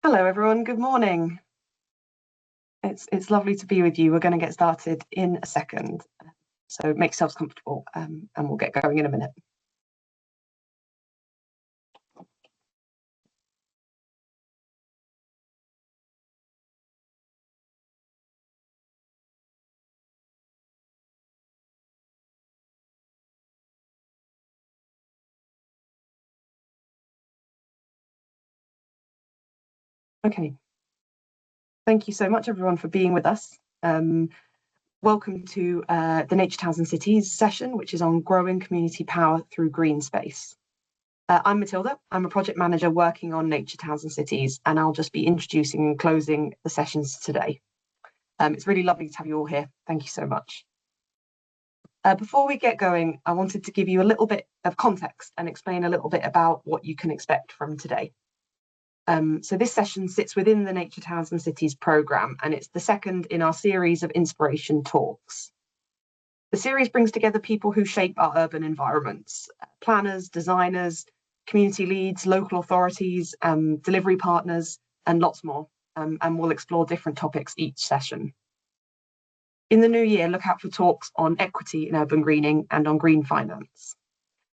Hello everyone, good morning. It's lovely to be with you. We're going to get started in a second, so make yourselves comfortable and we'll get going in a minute. Okay, thank you so much everyone for being with us. Welcome to the Nature Towns and Cities session, which is on growing community power through green space. I'm Matilda. I'm a project manager working on Nature Towns and Cities, and I'll just be introducing and closing the sessions today. It's really lovely to have you all here. Thank you so much. Before we get going, I wanted to give you a little bit of context and explain a little bit about what you can expect from today. So this session sits within the Nature Towns and Cities programme, and it's the second in our series of inspiration talks. The series brings together people who shape our urban environments, planners, designers, community leads, local authorities, delivery partners, and lots more, and we'll explore different topics each session. In the new year, look out for talks on equity in urban greening and on green finance.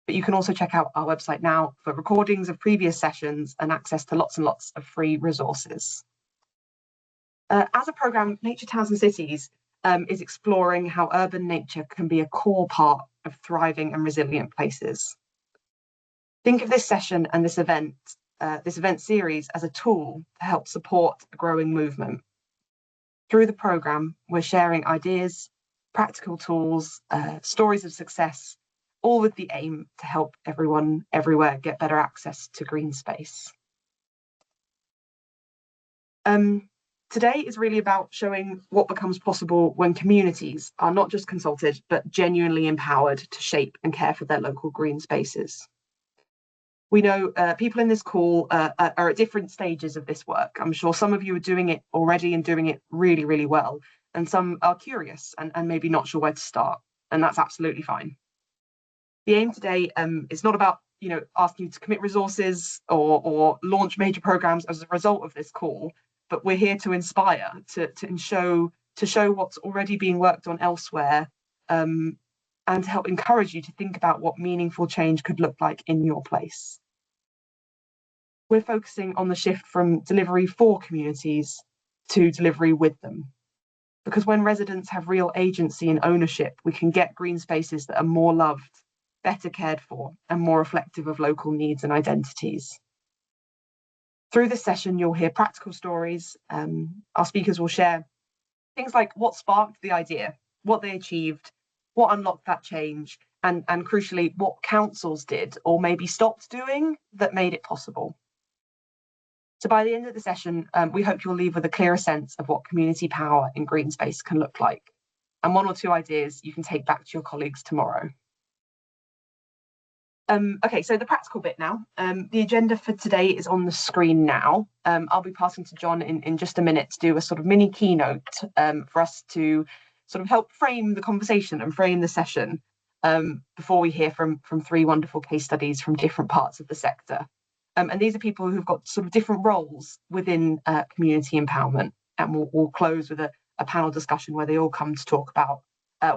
But you can also check out our website now for recordings of previous sessions and access to lots and lots of free resources. As a programme, Nature Towns and Cities is exploring how urban nature can be a core part of thriving and resilient places. Think of this session and this event series as a tool to help support a growing movement. Through the programme, we're sharing ideas, practical tools, stories of success, all with the aim to help everyone everywhere get better access to green space. Today is really about showing what becomes possible when communities are not just consulted, but genuinely empowered to shape and care for their local green spaces. We know people in this call are at different stages of this work. I'm sure some of you are doing it already and doing it really, really well, and some are curious and maybe not sure where to start, and that's absolutely fine. The aim today is not about asking you to commit resources or launch major programs as a result of this call, but we're here to inspire, to show what's already being worked on elsewhere, and to help encourage you to think about what meaningful change could look like in your place. We're focusing on the shift from delivery for communities to delivery with them. Because when residents have real agency and ownership, we can get green spaces that are more loved, better cared for, and more reflective of local needs and identities. Through this session, you'll hear practical stories. Our speakers will share things like what sparked the idea, what they achieved, what unlocked that change, and crucially, what councils did or maybe stopped doing that made it possible. So by the end of the session, we hope you'll leave with a clearer sense of what community power in green space can look like, and one or two ideas you can take back to your colleagues tomorrow. Okay, so the practical bit now. The agenda for today is on the screen now. I'll be passing to Jon in just a minute to do a sort of mini keynote for us to sort of help frame the conversation and frame the session before we hear from three wonderful case studies from different parts of the sector. And these are people who've got sort of different roles within community empowerment. And we'll close with a panel discussion where they all come to talk about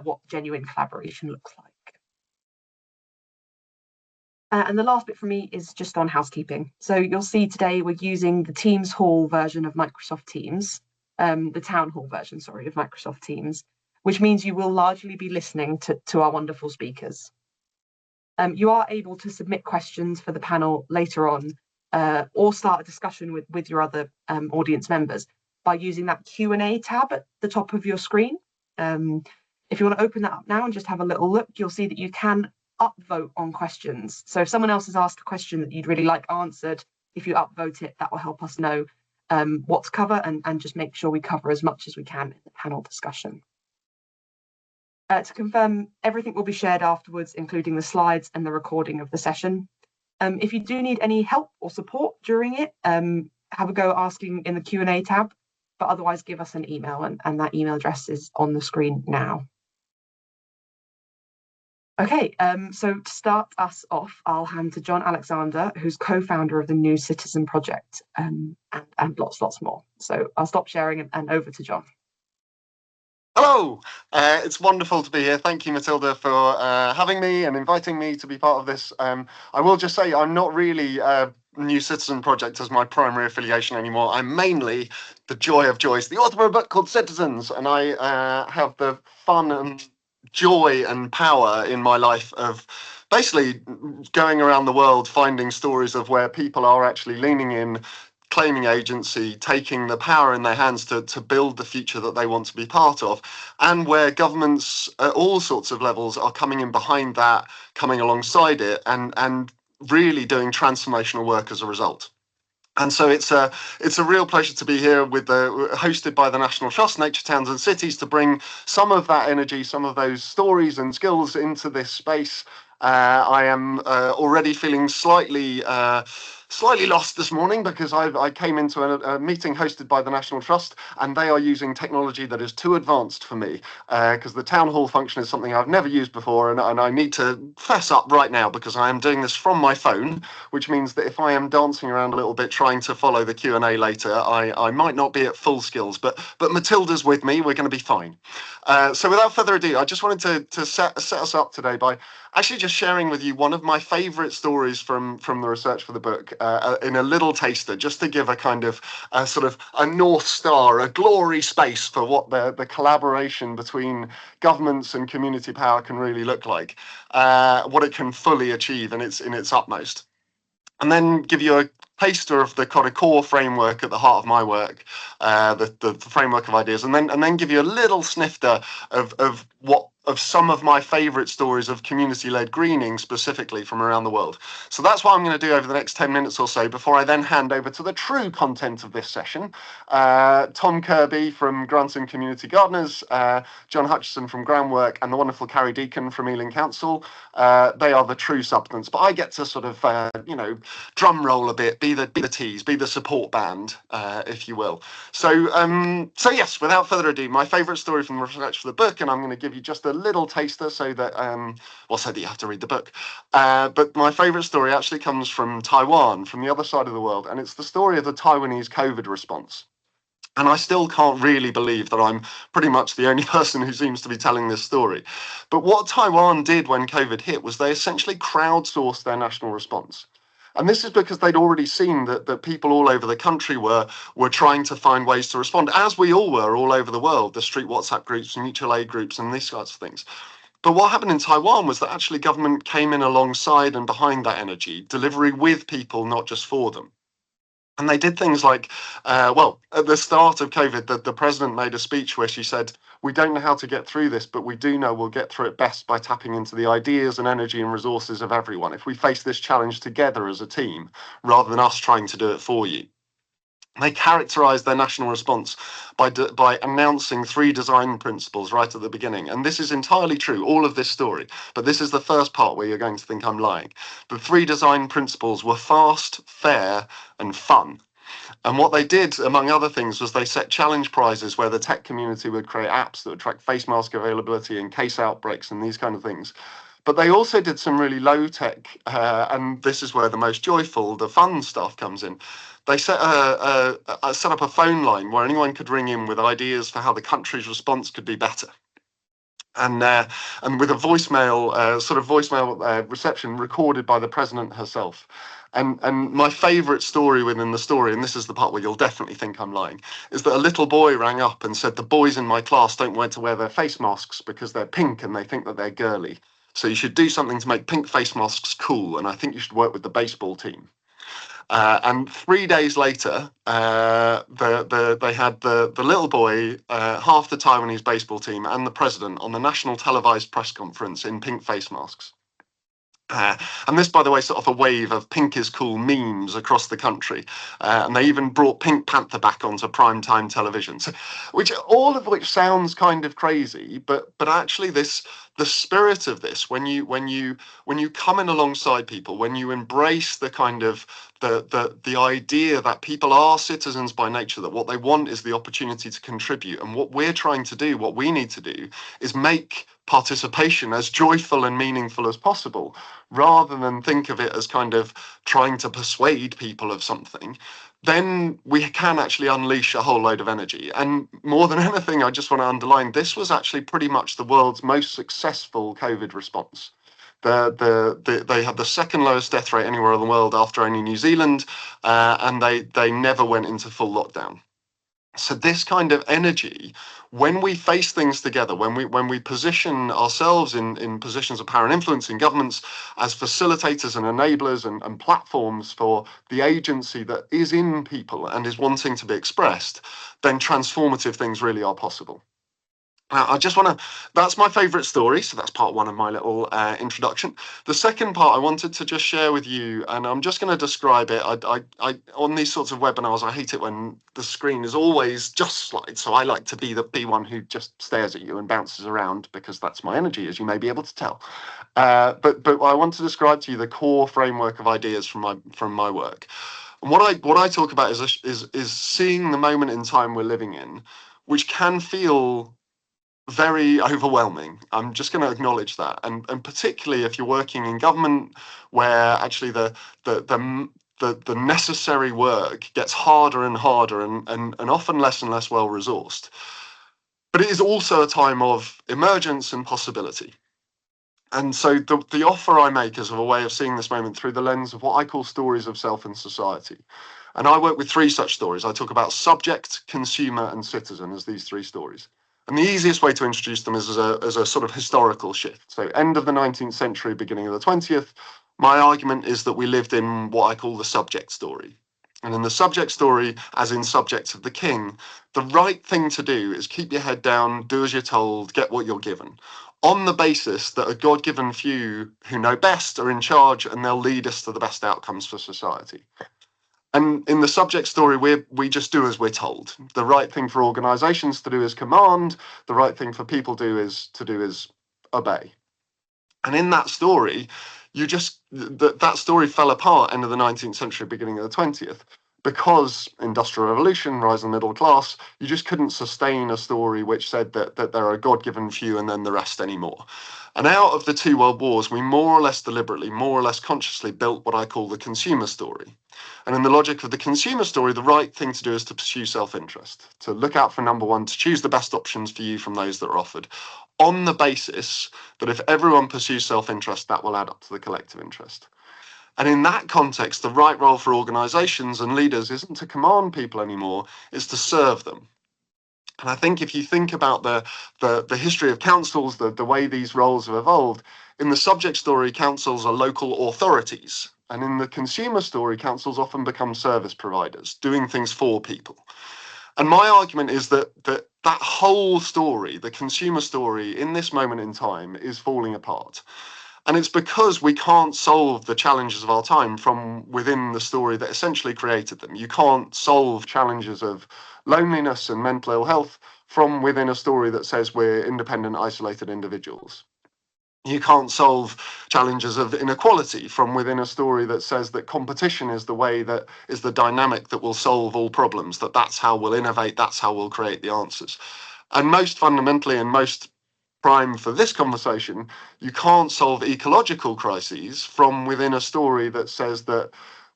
what genuine collaboration looks like. And the last bit for me is just on housekeeping. So you'll see today we're using the Teams Hall version of Microsoft Teams, the Town Hall version, sorry, of Microsoft Teams, which means you will largely be listening to our wonderful speakers. You are able to submit questions for the panel later on or start a discussion with your other audience members by using that Q&A tab at the top of your screen. If you want to open that up now and just have a little look, you'll see that you can upvote on questions. So if someone else has asked a question that you'd really like answered, if you upvote it, that will help us know what to cover and just make sure we cover as much as we can in the panel discussion. To confirm, everything will be shared afterwards, including the slides and the recording of the session. If you do need any help or support during it, have a go asking in the Q&A tab, but otherwise give us an email and that email address is on the screen now. Okay, so to start us off, I'll hand to John Alexander, who's co-founder of the New Citizen Project, and lots more. So I'll stop sharing and over to John. Hello, it's wonderful to be here. Thank you, Matilda, for having me and inviting me to be part of this. I will just say I'm not really New Citizen Project as my primary affiliation anymore. I'm mainly the joy of joys, the author of a book called Citizens, and I have the fun and joy and power in my life of basically going around the world finding stories of where people are actually leaning in, claiming agency, taking the power in their hands to build the future that they want to be part of, and where governments at all sorts of levels are coming in behind that, coming alongside it, and really doing transformational work as a result. And so it's a real pleasure to be here with hosted by the National Trust, Nature Towns and Cities, to bring some of that energy, some of those stories and skills into this space. I am already feeling slightly lost this morning because I came into a meeting hosted by the National Trust, and they are using technology that is too advanced for me, because the town hall function is something I've never used before, and I need to fess up right now because I am doing this from my phone, which means that if I am dancing around a little bit trying to follow the Q&A later, I might not be at full skills, but Matilda's with me, we're going to be fine. So without further ado, I just wanted to set us up today by actually just sharing with you one of my favourite stories from the research for the book, in a little taster, just to give a kind of sort of a North Star, a glory space for what the collaboration between governments and community power can really look like, what it can fully achieve in its utmost. And then give you a taster of the kind of core framework at the heart of my work, the framework of ideas, and then give you a little snifter of some of my favourite stories of community-led greening, specifically from around the world. So that's what I'm going to do over the next 10 minutes or so before I then hand over to the true content of this session. Tom Kirby from Granton Community Gardeners, Jon Hutchinson from Groundwork, and the wonderful Carrie Deacon from Ealing Council. They are the true substance, but I get to sort of, drum roll a bit, be the tease, be the support band, if you will. So yes, without further ado, my favourite story from the research for the book, and I'm going to give you just a little taster so that you have to read the book. But my favourite story actually comes from Taiwan, from the other side of the world, and it's the story of the Taiwanese COVID response. And I still can't really believe that I'm pretty much the only person who seems to be telling this story. But what Taiwan did when COVID hit was they essentially crowdsourced their national response. And this is because they'd already seen that people all over the country were trying to find ways to respond, as we all were all over the world, the street WhatsApp groups, mutual aid groups, and these sorts of things. But what happened in Taiwan was that actually government came in alongside and behind that energy, delivery with people, not just for them. And they did things like, at the start of COVID, the president made a speech where she said, we don't know how to get through this, but we do know we'll get through it best by tapping into the ideas and energy and resources of everyone. If we face this challenge together as a team, rather than us trying to do it for you. They characterised their national response by announcing 3 design principles right at the beginning. And this is entirely true, all of this story. But this is the first part where you're going to think I'm lying. The 3 design principles were fast, fair, and fun. And what they did, among other things, was they set challenge prizes where the tech community would create apps that would track face mask availability and case outbreaks and these kind of things. But they also did some really low tech, and this is where the most joyful, the fun stuff comes in. They set up a phone line where anyone could ring in with ideas for how the country's response could be better. And with a voicemail reception recorded by the president herself. And my favourite story within the story, and this is the part where you'll definitely think I'm lying, is that a little boy rang up and said the boys in my class don't want to wear their face masks because they're pink and they think that they're girly. So you should do something to make pink face masks cool, and I think you should work with the baseball team. And 3 days later, they had the little boy, half the Taiwanese baseball team, and the president on the national televised press conference in pink face masks. And this, by the way, sort of a wave of pink is cool memes across the country. And they even brought Pink Panther back onto primetime television, all of which sounds kind of crazy, but actually the spirit of this, when you come in alongside people, when you embrace the kind of the idea that people are citizens by nature, that what they want is the opportunity to contribute, and what we're trying to do, what we need to do, is make participation as joyful and meaningful as possible, rather than think of it as kind of trying to persuade people of something, then we can actually unleash a whole load of energy. And more than anything, I just want to underline, this was actually pretty much the world's most successful COVID response. They had the second lowest death rate anywhere in the world after only New Zealand, and they never went into full lockdown. So this kind of energy, when we face things together, when we position ourselves in positions of power and influence in governments as facilitators and enablers and platforms for the agency that is in people and is wanting to be expressed, then transformative things really are possible. I just want to, that's my favourite story, so that's part one of my little introduction. The second part I wanted to just share with you, and I'm just going to describe it. I on these sorts of webinars, I hate it when the screen is always just slides, so I like to be one who just stares at you and bounces around, because that's my energy, as you may be able to tell. But I want to describe to you the core framework of ideas from my work. And what I talk about is seeing the moment in time we're living in, which can feel very overwhelming. I'm just going to acknowledge that, and particularly if you're working in government, where actually the necessary work gets harder and harder, and often less and less well resourced. But it is also a time of emergence and possibility. And so the offer I make is of a way of seeing this moment through the lens of what I call stories of self and society. And I work with three such stories. I talk about subject, consumer, and citizen as these three stories. And the easiest way to introduce them is as a sort of historical shift. So end of the 19th century, beginning of the 20th, my argument is that we lived in what I call the subject story. And in the subject story, as in Subjects of the King, the right thing to do is keep your head down, do as you're told, get what you're given, on the basis that a God-given few who know best are in charge, and they'll lead us to the best outcomes for society. And in the subject story, we just do as we're told. The right thing for organizations to do is command. The right thing for people to do is obey. And in that story, that story fell apart end of the 19th century, beginning of the 20th, because industrial revolution, rise of the middle class, you just couldn't sustain a story which said that there are a God-given few and then the rest anymore. And out of the two world wars, we more or less deliberately, more or less consciously built what I call the consumer story. And in the logic of the consumer story, the right thing to do is to pursue self-interest, to look out for number one, to choose the best options for you from those that are offered, on the basis that if everyone pursues self-interest, that will add up to the collective interest. And in that context, the right role for organizations and leaders isn't to command people anymore, it's to serve them. And I think if you think about the history of councils, the way these roles have evolved, in the subject story, councils are local authorities. And in the consumer story, councils often become service providers, doing things for people. And my argument is that whole story, the consumer story, in this moment in time, is falling apart. And it's because we can't solve the challenges of our time from within the story that essentially created them. You can't solve challenges of loneliness and mental ill health from within a story that says we're independent, isolated individuals. You can't solve challenges of inequality from within a story that says that competition is the way, that is the dynamic that will solve all problems, that's how we'll innovate, that's how we'll create the answers. And most fundamentally, and most prime for this conversation, you can't solve ecological crises from within a story that says that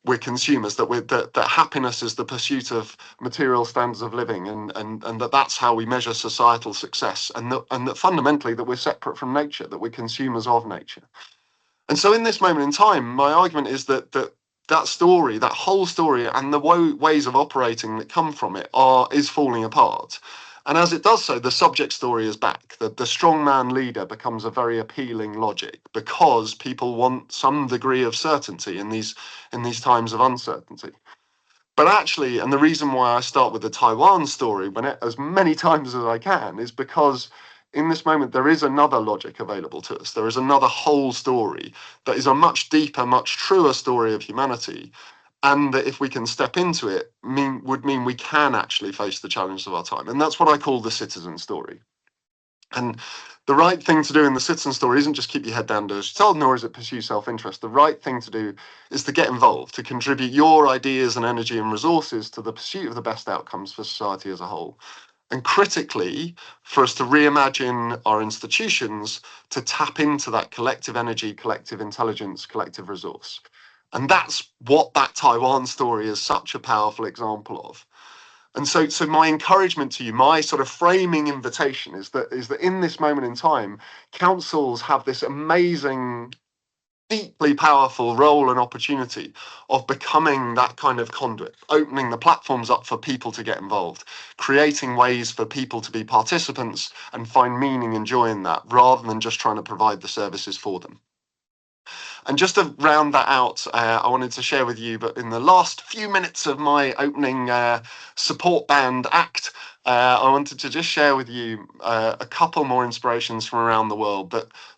we're consumers, that happiness is the pursuit of material standards of living, and that's how we measure societal success, and that fundamentally that we're separate from nature, that we're consumers of nature. And so in this moment in time, my argument is that story, that whole story, and the ways of operating that come from it is falling apart. And as it does so, the subject story is back. The strongman leader becomes a very appealing logic, because people want some degree of certainty in these times of uncertainty. But actually, and the reason why I start with the Taiwan story as many times as I can, is because in this moment there is another logic available to us. There is another whole story that is a much deeper, much truer story of humanity. And that if we can step into it, would mean we can actually face the challenges of our time. And that's what I call the citizen story. And the right thing to do in the citizen story isn't just keep your head down, do as you're told, nor is it pursue self-interest. The right thing to do is to get involved, to contribute your ideas and energy and resources to the pursuit of the best outcomes for society as a whole. and critically, for us to reimagine our institutions to tap into that collective energy, collective intelligence, collective resource. And that's what that Taiwan story is such a powerful example of. And so my encouragement to you, my sort of framing invitation is that in this moment in time, councils have this amazing, deeply powerful role and opportunity of becoming that kind of conduit, opening the platforms up for people to get involved, creating ways for people to be participants and find meaning and joy in that, rather than just trying to provide the services for them. And just to round that out, I wanted to share with you, but in the last few minutes of my opening support band act, I wanted to just share with you a couple more inspirations from around the world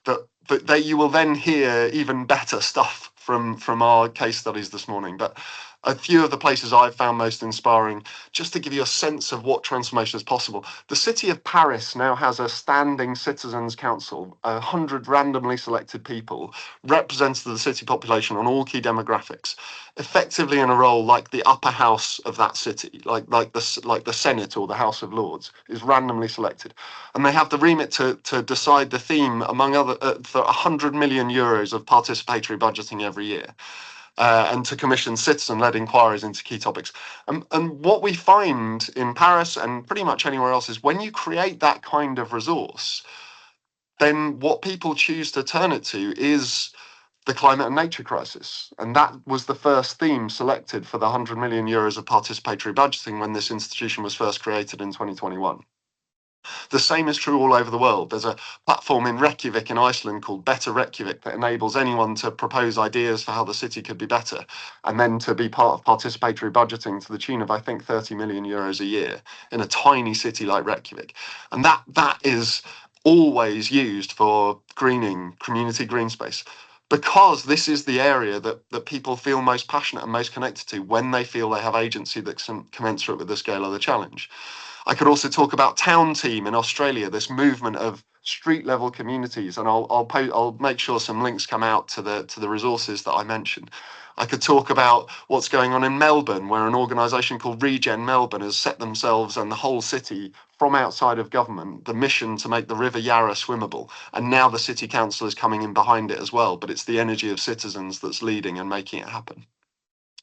that you will then hear even better stuff from our case studies this morning. But a few of the places I've found most inspiring, just to give you a sense of what transformation is possible. The city of Paris now has a standing citizens council, 100 randomly selected people, representative of the city population on all key demographics, effectively in a role like the upper house of that city, like the Senate or the House of Lords, is randomly selected. And they have the remit to decide the theme, among other, for 100 million euros of participatory budgeting every year. And to commission citizen-led inquiries into key topics. And what we find in Paris and pretty much anywhere else is when you create that kind of resource, then what people choose to turn it to is the climate and nature crisis. And that was the first theme selected for the 100 million euros of participatory budgeting when this institution was first created in 2021. The same is true all over the world. There's a platform in Reykjavik in Iceland called Better Reykjavik that enables anyone to propose ideas for how the city could be better, and then to be part of participatory budgeting to the tune of, I think, 30 million euros a year in a tiny city like Reykjavik. And that is always used for greening, community green space, because this is the area that people feel most passionate and most connected to when they feel they have agency that's commensurate with the scale of the challenge. I could also talk about Town Team in Australia, this movement of street level communities, and I'll make sure some links come out to the resources that I mentioned. I could talk about what's going on in Melbourne, where an organisation called Regen Melbourne has set themselves and the whole city from outside of government the mission to make the River Yarra swimmable, and now the city council is coming in behind it as well, but it's the energy of citizens that's leading and making it happen.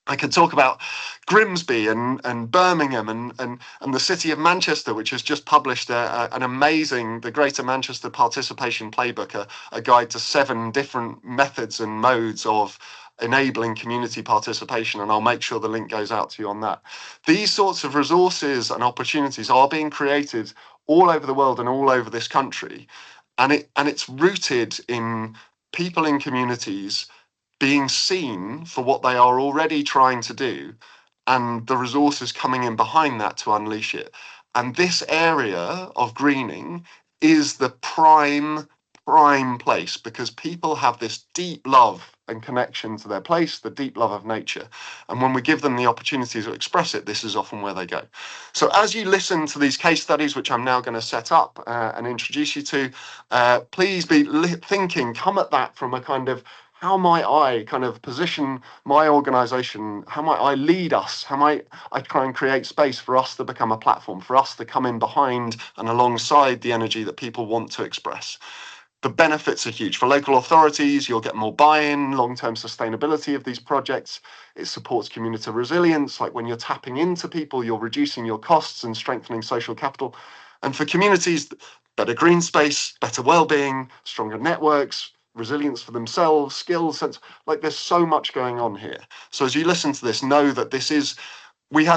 I could talk about Grimsby and Birmingham and the city of Manchester, which has just published an amazing, the Greater Manchester Participation Playbook, a guide to 7 different methods and modes of enabling community participation, and I'll make sure the link goes out to you on that. These sorts of resources and opportunities are being created all over the world and all over this country, and it's rooted in people in communities being seen for what they are already trying to do, and the resources coming in behind that to unleash it. And this area of greening is the prime place, because people have this deep love and connection to their place, the deep love of nature. And when we give them the opportunity to express it, this is often where they go. So as you listen to these case studies, which I'm now going to set up and introduce you to, please be thinking, come at that from a kind of, how might I kind of position my organisation? How might I lead us? How might I try and create space for us to become a platform, for us to come in behind and alongside the energy that people want to express? The benefits are huge. For local authorities, you'll get more buy-in, long-term sustainability of these projects. It supports community resilience, like when you're tapping into people, you're reducing your costs and strengthening social capital. And for communities, better green space, better well-being, stronger networks, resilience for themselves, skills, sense, like there's so much going on here. So as you listen to this, know that this is, we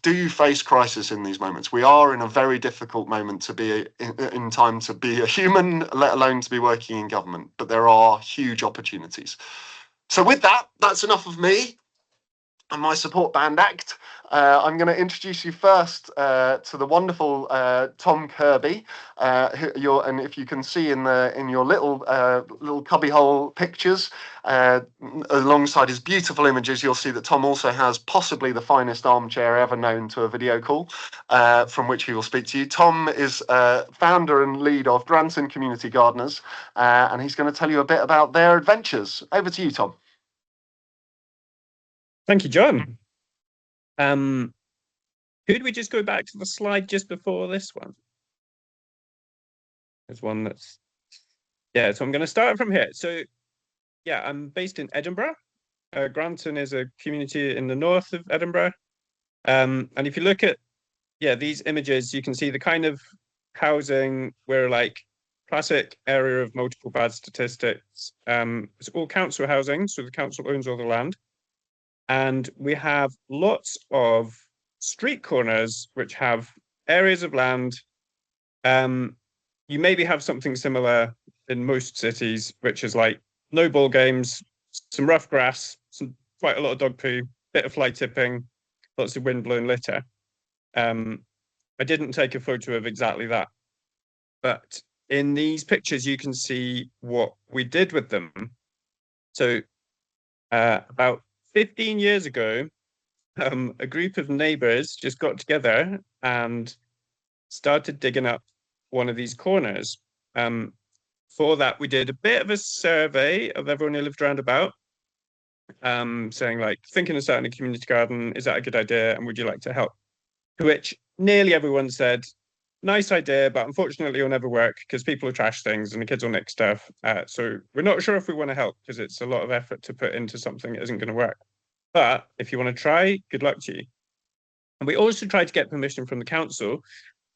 do face crisis in these moments. We are in a very difficult moment to be in time to be a human, let alone to be working in government, but there are huge opportunities. So with that, that's enough of me and my support band act. I'm going to introduce you first to the wonderful Tom Kirby, and if you can see in your little cubbyhole pictures, alongside his beautiful images, you'll see that Tom also has possibly the finest armchair ever known to a video call, from which he will speak to you. Tom is founder and lead of Granton Community Gardeners, and he's going to tell you a bit about their adventures. Over to you, Tom. Thank you, John. Could we just go back to the slide just before this one? There's one that's, yeah, so I'm going to start from here. So yeah, I'm based in Edinburgh. Granton is a community in the north of Edinburgh. And if you look at, yeah, these images, you can see the kind of housing where like classic area of multiple bad statistics. It's all council housing, so the council owns all the land. And we have lots of street corners which have areas of land. You maybe have something similar in most cities, which is like no ball games, some rough grass, quite a lot of dog poo, bit of fly tipping, lots of wind-blown litter. I didn't take a photo of exactly that, but in these pictures you can see what we did with them. So about 15 years ago, a group of neighbours just got together and started digging up one of these corners. For that, we did a bit of a survey of everyone who lived around about, saying like, thinking of starting a community garden, is that a good idea? And would you like to help? To which nearly everyone said, nice idea, but unfortunately it'll never work because people will trash things and the kids will nick stuff. So we're not sure if we want to help because it's a lot of effort to put into something that isn't going to work. But if you want to try, good luck to you. And we also tried to get permission from the council.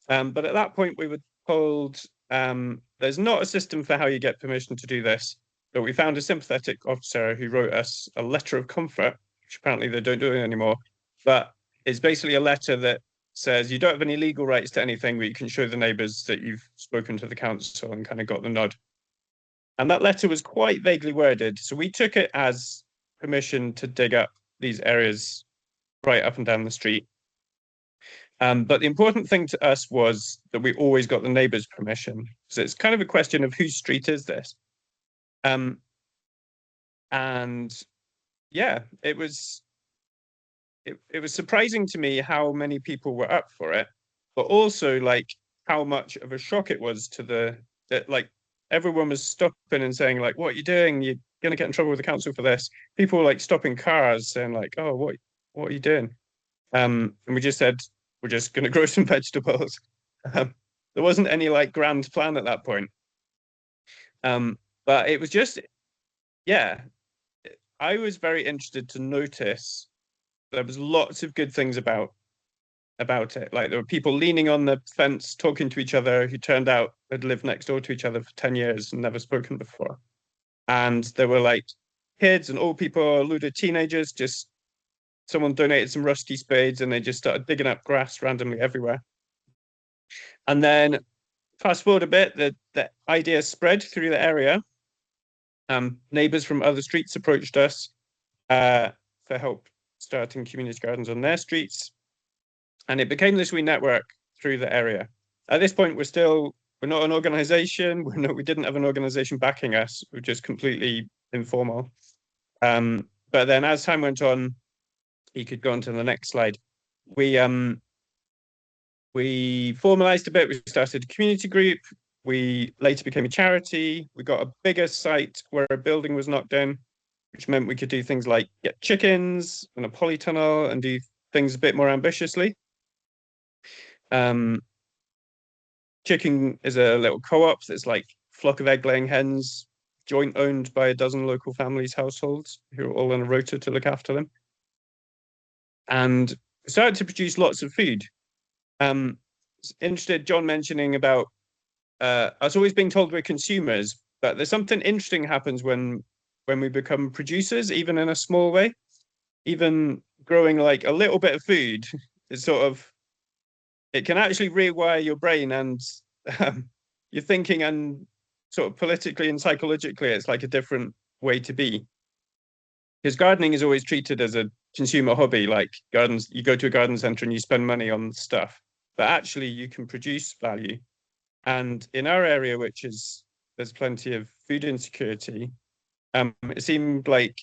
But at that point we were told there's not a system for how you get permission to do this. But we found a sympathetic officer who wrote us a letter of comfort, which apparently they don't do it anymore. But it's basically a letter that says you don't have any legal rights to anything, but you can show the neighbours that you've spoken to the council and kind of got the nod. And that letter was quite vaguely worded. So we took it as permission to dig up these areas right up and down the street. But the important thing to us was that we always got the neighbours' permission. So it's kind of a question of whose street is this? And yeah, it was surprising to me how many people were up for it, but also like how much of a shock it was to that like everyone was stopping and saying like, what are you doing? You're gonna get in trouble with the council for this. People were like stopping cars saying like, oh, what are you doing? And we just said, we're just gonna grow some vegetables. There wasn't any like grand plan at that point. But it was just, yeah, I was very interested to notice there was lots of good things about it. Like there were people leaning on the fence, talking to each other, who turned out had lived next door to each other for 10 years and never spoken before. And there were like kids and old people, a load of teenagers, just someone donated some rusty spades and they just started digging up grass randomly everywhere. And then fast forward a bit, the idea spread through the area. Neighbours from other streets approached us for help starting community gardens on their streets. And it became this wee network through the area. At this point, we're not an organization. We didn't have an organization backing us. We're just completely informal. But then as time went on, you could go on to the next slide. We formalized a bit. We started a community group. We later became a charity. We got a bigger site where a building was knocked down, which meant we could do things like get chickens and a polytunnel and do things a bit more ambitiously. Chicken is a little co-op that's like flock of egg-laying hens, joint owned by a dozen local families' households who are all on a rota to look after them. And we started to produce lots of food. Interested, John mentioning about us always being told we're consumers, but there's something interesting happens when we become producers, even in a small way. Even growing like a little bit of food is it can actually rewire your brain and your thinking, and sort of politically and psychologically, it's like a different way to be. Because gardening is always treated as a consumer hobby, like gardens, you go to a garden centre and you spend money on stuff, but actually you can produce value. And in our area, there's plenty of food insecurity, it seemed like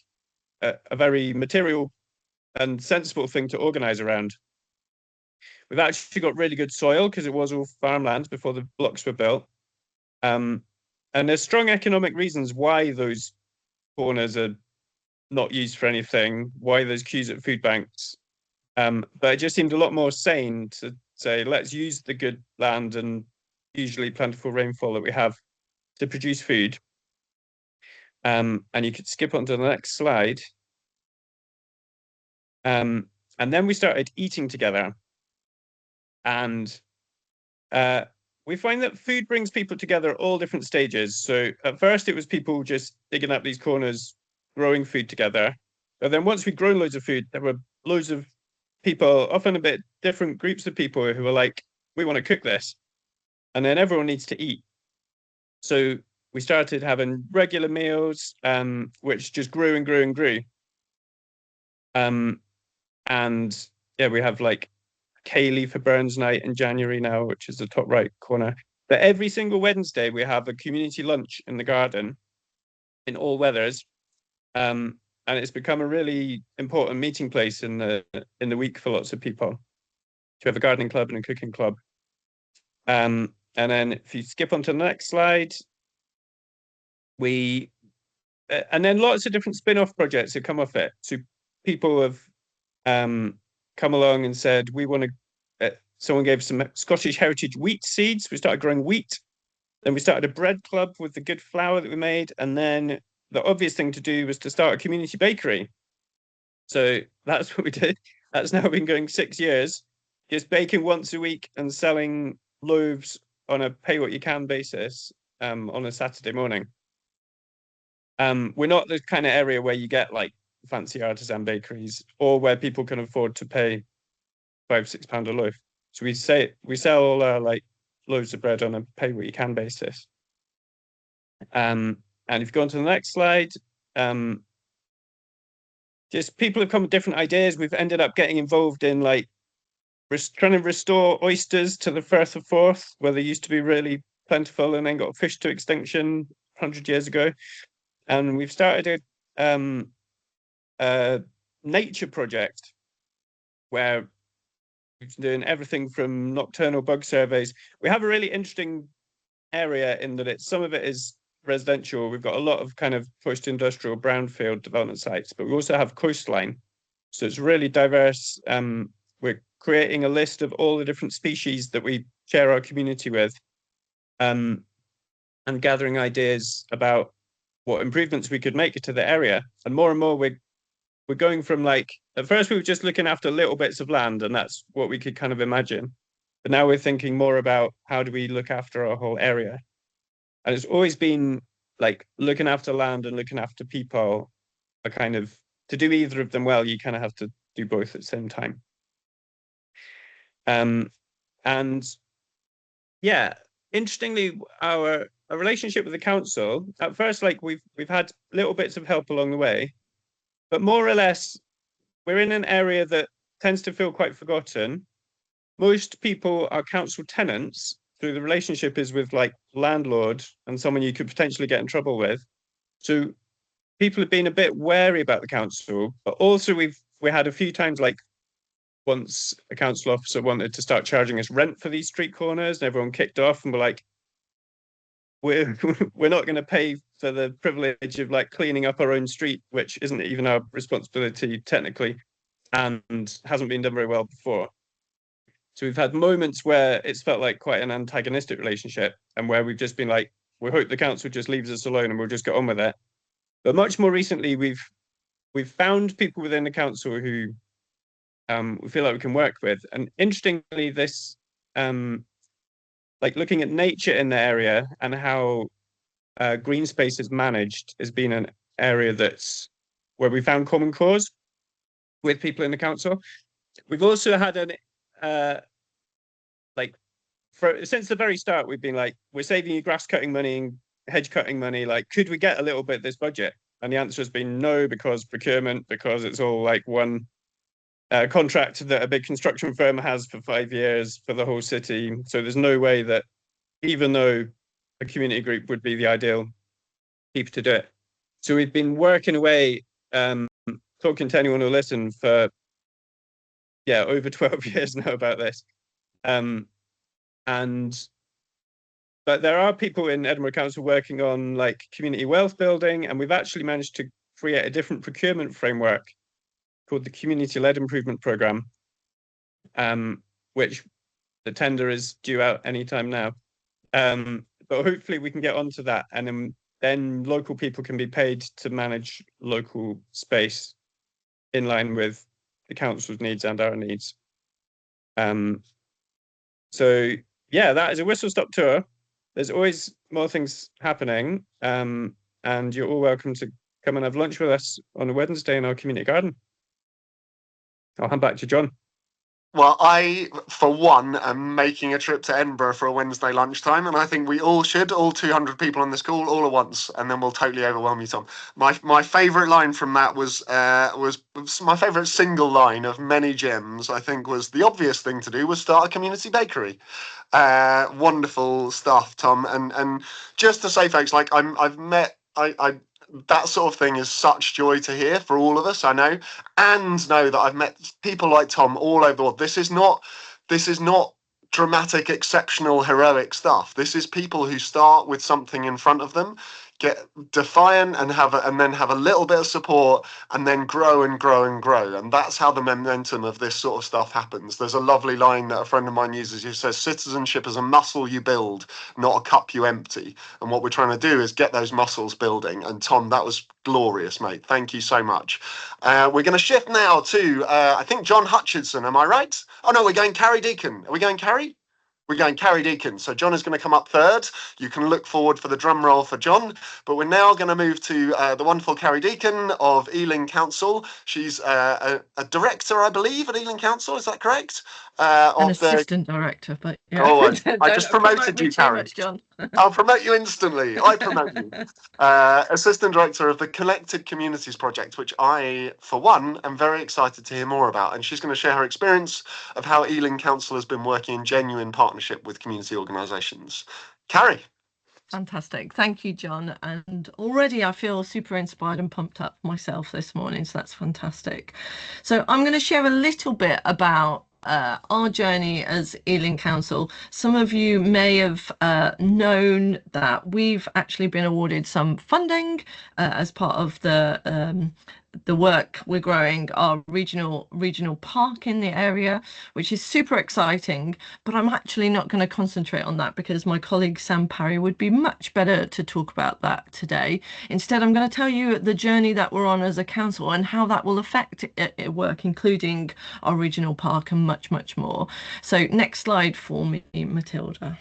a very material and sensible thing to organise around. We've actually got really good soil because it was all farmland before the blocks were built. And there's strong economic reasons why those corners are not used for anything, why there's queues at food banks. But it just seemed a lot more sane to say, let's use the good land and usually plentiful rainfall that we have to produce food. And you could skip on to the next slide. And then we started eating together. And we find that food brings people together at all different stages. So at first it was people just digging up these corners, growing food together. But then once we'd grown loads of food, there were loads of people, often a bit different groups of people who were like, we want to cook this. And then everyone needs to eat. So we started having regular meals, which just grew and grew and grew. And yeah, we have like Kaylee for Burns Night in January now, which is the top right corner. But every single Wednesday, we have a community lunch in the garden in all weathers. And it's become a really important meeting place in the week for lots of people. To have a gardening club and a cooking club. And then if you skip on to the next slide, and then lots of different spin-off projects have come off it. So people have come along and said, we want to, someone gave some Scottish heritage wheat seeds. We started growing wheat. Then we started a bread club with the good flour that we made. And then the obvious thing to do was to start a community bakery. So that's what we did. That's now been going 6 years, just baking once a week and selling loaves on a pay what you can basis on a Saturday morning. We're not the kind of area where you get like fancy artisan bakeries or where people can afford to pay £5-6 a loaf. So we sell all our like loaves of bread on a pay what you can basis. And if you go on to the next slide, just people have come with different ideas. We've ended up getting involved in like trying to restore oysters to the Firth of Forth, where they used to be really plentiful and then got fished to extinction 100 years ago. And we've started a nature project where we've been doing everything from nocturnal bug surveys. We have a really interesting area in that some of it is residential. We've got a lot of kind of post-industrial brownfield development sites, but we also have coastline. So it's really diverse. We're creating a list of all the different species that we share our community with, and gathering ideas about what improvements we could make to the area. And more we're going from like, at first we were just looking after little bits of land, and that's what we could kind of imagine. But now we're thinking more about how do we look after our whole area. And it's always been like looking after land and looking after people are kind of, to do either of them well, you kind of have to do both at the same time. And yeah, interestingly, our relationship with the council, at first, like we've had little bits of help along the way, but more or less, we're in an area that tends to feel quite forgotten. Most people are council tenants, so the relationship is with like landlord and someone you could potentially get in trouble with. So people have been a bit wary about the council, but also we had a few times, like once a council officer wanted to start charging us rent for these street corners, and everyone kicked off and were like, we're not going to pay for the privilege of like cleaning up our own street, which isn't even our responsibility technically, and hasn't been done very well before. So we've had moments where it's felt like quite an antagonistic relationship, and where we've just been like, we hope the council just leaves us alone and we'll just get on with it. But much more recently, we've found people within the council who we feel like we can work with. And interestingly, this like looking at nature in the area and how green space is managed has been an area that's where we found common cause with people in the council. We've also had an since the very start, we've been like, we're saving you grass cutting money and hedge cutting money. Like, could we get a little bit of this budget? And the answer has been no, because procurement, because it's all like one contract that a big construction firm has for 5 years for the whole city. So there's no way that, even though a community group would be the ideal people to do it. So we've been working away, talking to anyone who'll listen for, over 12 years now about this. But there are people in Edinburgh Council working on like community wealth building, and we've actually managed to create a different procurement framework called the Community-Led Improvement Programme, which the tender is due out anytime now. But hopefully we can get onto that, and then local people can be paid to manage local space in line with the council's needs and our needs. So yeah, that is a whistle-stop tour. There's always more things happening, and you're all welcome to come and have lunch with us on a Wednesday in our community garden. I'll hand back to Jon. Well, I, for one, am making a trip to Edinburgh for a Wednesday lunchtime, and I think we all should, all 200 people on this call, all at once, and then we'll totally overwhelm you, Tom. My favourite line from that was my favourite single line of many gems, I think, was the obvious thing to do was start a community bakery. Wonderful stuff, Tom. And just to say, folks, like I've met, that sort of thing is such joy to hear for all of us, I know, and know that I've met people like Tom all over the world. This is not dramatic, exceptional, heroic stuff. This is people who start with something in front of them, get defiant, and then have a little bit of support, and then grow and grow and grow. And that's how the momentum of this sort of stuff happens. There's a lovely line that a friend of mine uses who says, "Citizenship is a muscle you build, not a cup you empty." And what we're trying to do is get those muscles building. And Tom, that was glorious, mate. Thank you so much. We're going to shift now to, I think, Jon Hutchinson. Am I right? Oh, no, we're going Carrie Deacon. Are we going Carrie? We're going Carrie Deacon. So Jon is going to come up third. You can look forward for the drum roll for Jon. But we're now going to move to the wonderful Carrie Deacon of Ealing Council. She's a director, I believe, at Ealing Council. Is that correct? An assistant director, but yeah. Oh, I just promoted you, Carrie. Much, Jon. I'll promote you instantly. I promote you. Assistant Director of the Connected Communities Project, which I, for one, am very excited to hear more about. And she's going to share her experience of how Ealing Council has been working in genuine partnership with community organisations. Carrie. Fantastic. Thank you, Jon. And already I feel super inspired and pumped up myself this morning. So that's fantastic. So I'm going to share a little bit about our journey as Ealing Council. Some of you may have known that we've actually been awarded some funding as part of the work we're growing our regional park in the area, which is super exciting. But I'm actually not going to concentrate on that because my colleague Sam Parry would be much better to talk about that today. Instead, I'm going to tell you the journey that we're on as a council and how that will affect work, including our regional park and much more. So next slide for me, Matilda.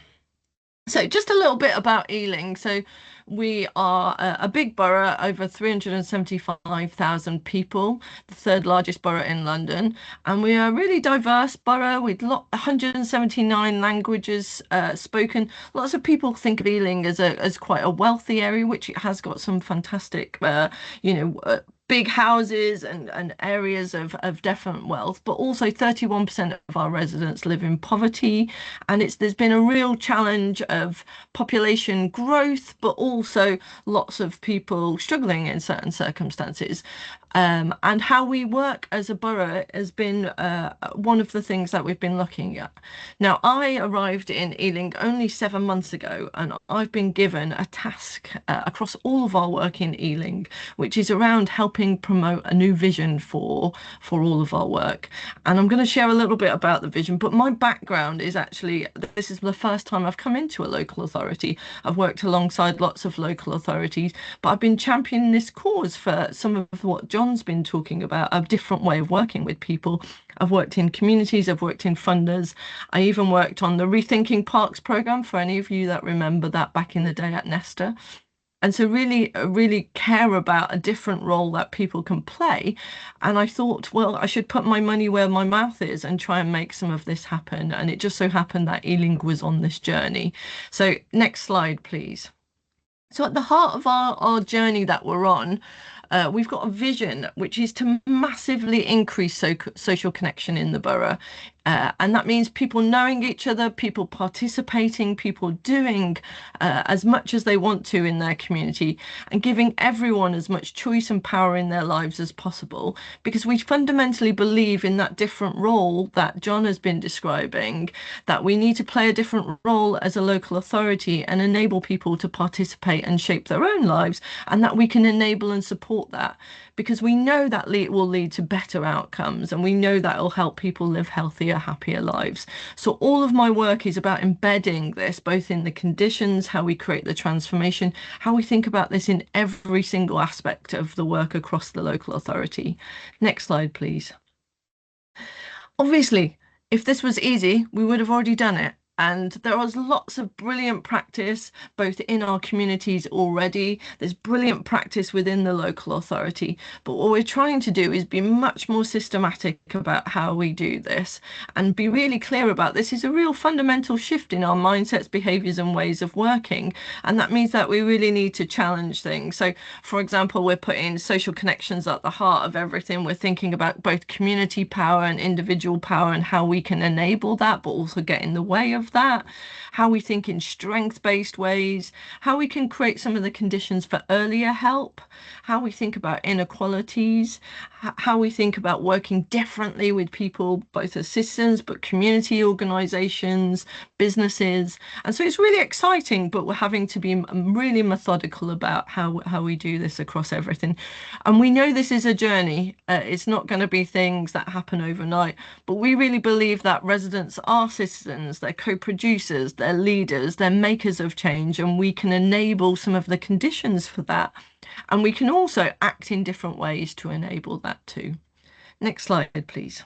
So just a little bit about Ealing. So we are a big borough, over 375,000 people, the third largest borough in London. And we are a really diverse borough with 179 languages spoken. Lots of people think of Ealing as quite a wealthy area, which it has got some fantastic, big houses and areas of definite wealth, but also 31% of our residents live in poverty. And there's been a real challenge of population growth, but also lots of people struggling in certain circumstances. And how we work as a borough has been one of the things that we've been looking at. Now, I arrived in Ealing only 7 months ago, and I've been given a task across all of our work in Ealing, which is around helping promote a new vision for all of our work. And I'm going to share a little bit about the vision, but my background is actually, this is the first time I've come into a local authority. I've worked alongside lots of local authorities, but I've been championing this cause for some of what Jon's been talking about, a different way of working with people. I've worked in communities, I've worked in funders. I even worked on the Rethinking Parks programme, for any of you that remember that back in the day at Nesta. And so really care about a different role that people can play. And I thought, well, I should put my money where my mouth is and try and make some of this happen. And it just so happened that Ealing was on this journey. So next slide, please. So at the heart of our journey that we're on, we've got a vision which is to massively increase social connection in the borough. And that means people knowing each other, people participating, people doing as much as they want to in their community, and giving everyone as much choice and power in their lives as possible, because we fundamentally believe in that different role that Jon has been describing, that we need to play a different role as a local authority and enable people to participate and shape their own lives, and that we can enable and support support that, because we know that will lead to better outcomes, and we know that will help people live healthier, happier lives. So all of my work is about embedding this both in the conditions, how we create the transformation, how we think about this in every single aspect of the work across the local authority. Next slide, please. Obviously, if this was easy, we would have already done it. And there was lots of brilliant practice both in our communities already. There's brilliant practice within the local authority. But what we're trying to do is be much more systematic about how we do this and be really clear about this is a real fundamental shift in our mindsets, behaviours and ways of working. And that means that we really need to challenge things. So, for example, we're putting social connections at the heart of everything. We're thinking about both community power and individual power and how we can enable that, but also get in the way of that, how we think in strength-based ways, how we can create some of the conditions for earlier help, how we think about inequalities, how we think about working differently with people, both as citizens, but community organisations, businesses. And so it's really exciting, but we're having to be really methodical about how we do this across everything. And we know this is a journey. It's not going to be things that happen overnight, but we really believe that residents are citizens, they're co-producers, they're leaders, they're makers of change, and we can enable some of the conditions for that. And we can also act in different ways to enable that too. Next slide, please.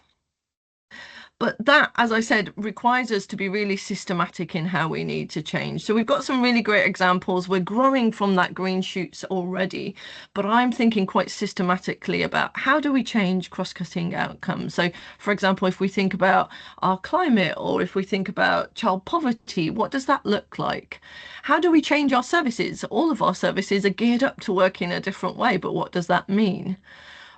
But that, as I said, requires us to be really systematic in how we need to change. So we've got some really great examples. We're growing from that green shoots already, but I'm thinking quite systematically about how do we change cross-cutting outcomes. So, for example, if we think about our climate, or if we think about child poverty, what does that look like? How do we change our services? All of our services are geared up to work in a different way, but what does that mean?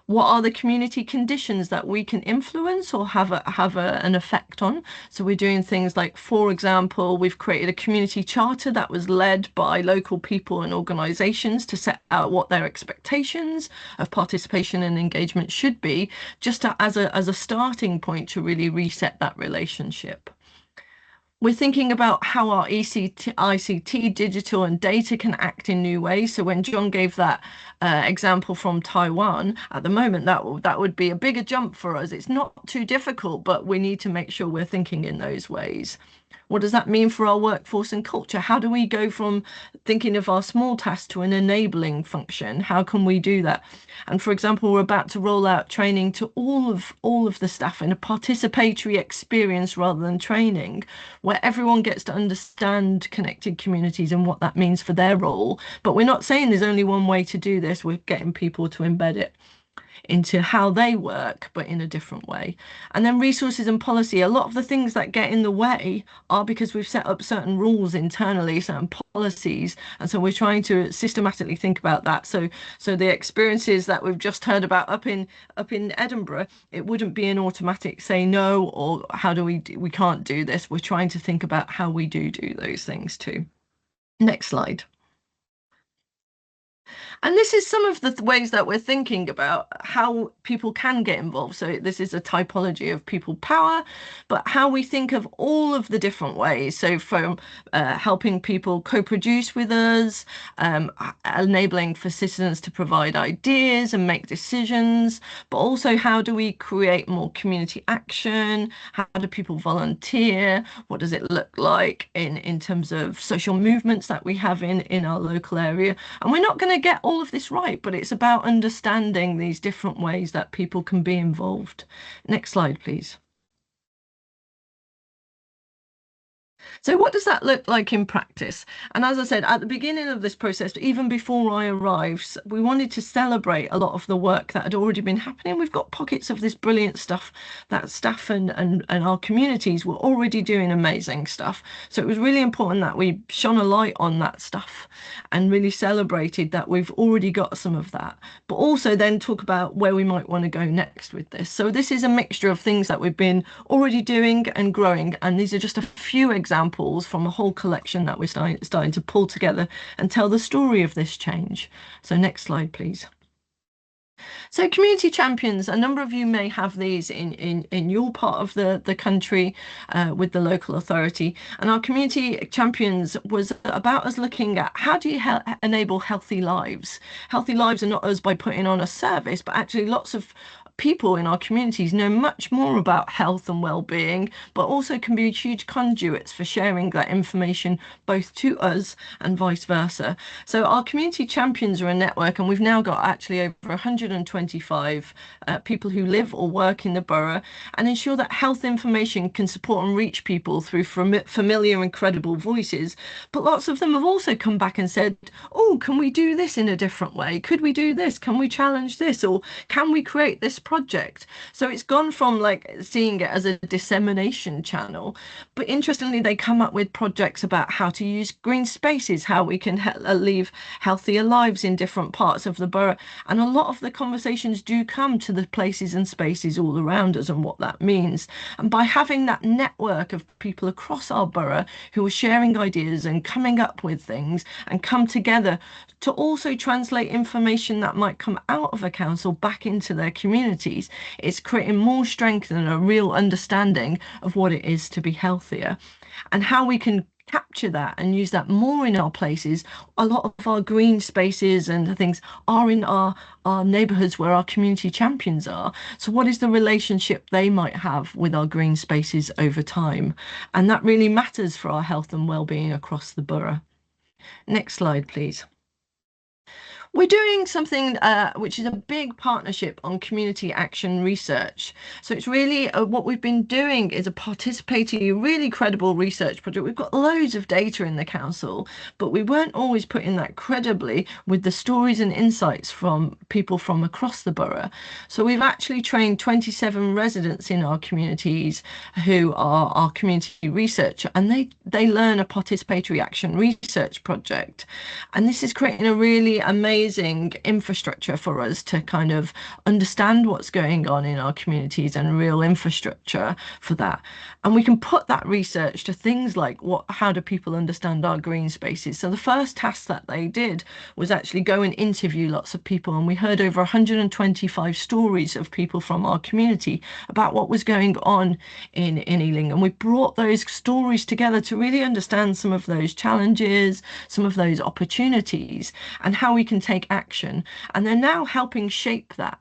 What are the community conditions that we can influence or have an effect on? So we're doing things like, for example, we've created a community charter that was led by local people and organisations to set out what their expectations of participation and engagement should be, just as a starting point to really reset that relationship. We're thinking about how our ICT, digital and data can act in new ways. So when Jon gave that example from Taiwan, at the moment, that would be a bigger jump for us. It's not too difficult, but we need to make sure we're thinking in those ways. What does that mean for our workforce and culture? How do we go from thinking of our small tasks to an enabling function? How can we do that? And for example, we're about to roll out training to all of the staff in a participatory experience rather than training, where everyone gets to understand connected communities and what that means for their role. But we're not saying there's only one way to do this. We're getting people to embed it into how they work, but in a different way. And then resources and policy. A lot of the things that get in the way are because we've set up certain rules internally, certain policies, and so we're trying to systematically think about that. So the experiences that we've just heard about up in Edinburgh, it wouldn't be an automatic say no, or how do we can't do this. We're trying to think about how we do those things too. Next slide. And this is some of the ways that we're thinking about how people can get involved. So this is a typology of people power, but how we think of all of the different ways. So from helping people co-produce with us, enabling for citizens to provide ideas and make decisions, but also how do we create more community action? How do people volunteer? What does it look like in terms of social movements that we have in our local area? And we're not going to get all of this right, but it's about understanding these different ways that people can be involved. Next slide, please. So what does that look like in practice? And as I said, at the beginning of this process, even before I arrived, we wanted to celebrate a lot of the work that had already been happening. We've got pockets of this brilliant stuff that staff and our communities were already doing amazing stuff. So it was really important that we shone a light on that stuff and really celebrated that we've already got some of that, but also then talk about where we might want to go next with this. So this is a mixture of things that we've been already doing and growing, and these are just a few examples from a whole collection that we're starting to pull together and tell the story of this change. So next slide, please. So community champions, a number of you may have these in your part of the country with the local authority. And our community champions was about us looking at how do you enable healthy lives? Healthy lives are not us by putting on a service, but actually lots of people in our communities know much more about health and well-being, but also can be huge conduits for sharing that information both to us and vice versa. So our community champions are a network, and we've now got actually over 125 people who live or work in the borough and ensure that health information can support and reach people through familiar and credible voices. But lots of them have also come back and said, oh, can we do this in a different way? Could we do this? Can we challenge this? Or can we create this project? So it's gone from like seeing it as a dissemination channel, but interestingly they come up with projects about how to use green spaces, how we can live healthier lives in different parts of the borough. And a lot of the conversations do come to the places and spaces all around us and what that means. And by having that network of people across our borough who are sharing ideas and coming up with things and come together to also translate information that might come out of a council back into their communities, it's creating more strength and a real understanding of what it is to be healthier and how we can capture that and use that more in our places. A lot of our green spaces and things are in our neighbourhoods where our community champions are. So what is the relationship they might have with our green spaces over time? And that really matters for our health and well-being across the borough. Next slide, please. We're doing something which is a big partnership on community action research. So it's really what we've been doing is a participating, really credible research project. We've got loads of data in the council, but we weren't always putting that credibly with the stories and insights from people from across the borough. So we've actually trained 27 residents in our communities who are our community researcher, and they learn a participatory action research project. And this is creating a really amazing infrastructure for us to kind of understand what's going on in our communities and real infrastructure for that. And we can put that research to things like how do people understand our green spaces? So the first task that they did was actually go and interview lots of people, and we heard over 125 stories of people from our community about what was going on in Ealing, and we brought those stories together to really understand some of those challenges, some of those opportunities, and how we can take action. And they're now helping shape that.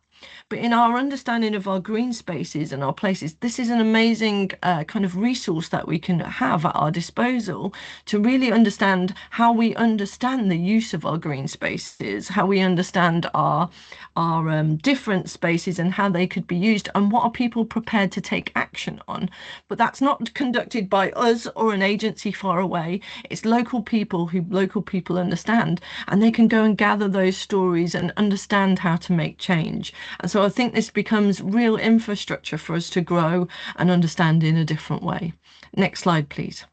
But in our understanding of our green spaces and our places, this is an amazing kind of resource that we can have at our disposal to really understand how we understand the use of our green spaces, how we understand our different spaces and how they could be used, and what are people prepared to take action on. But that's not conducted by us or an agency far away. It's local people who local people understand, and they can go and gather those stories and understand how to make change. And so I think this becomes real infrastructure for us to grow and understand in a different way. Next slide, please.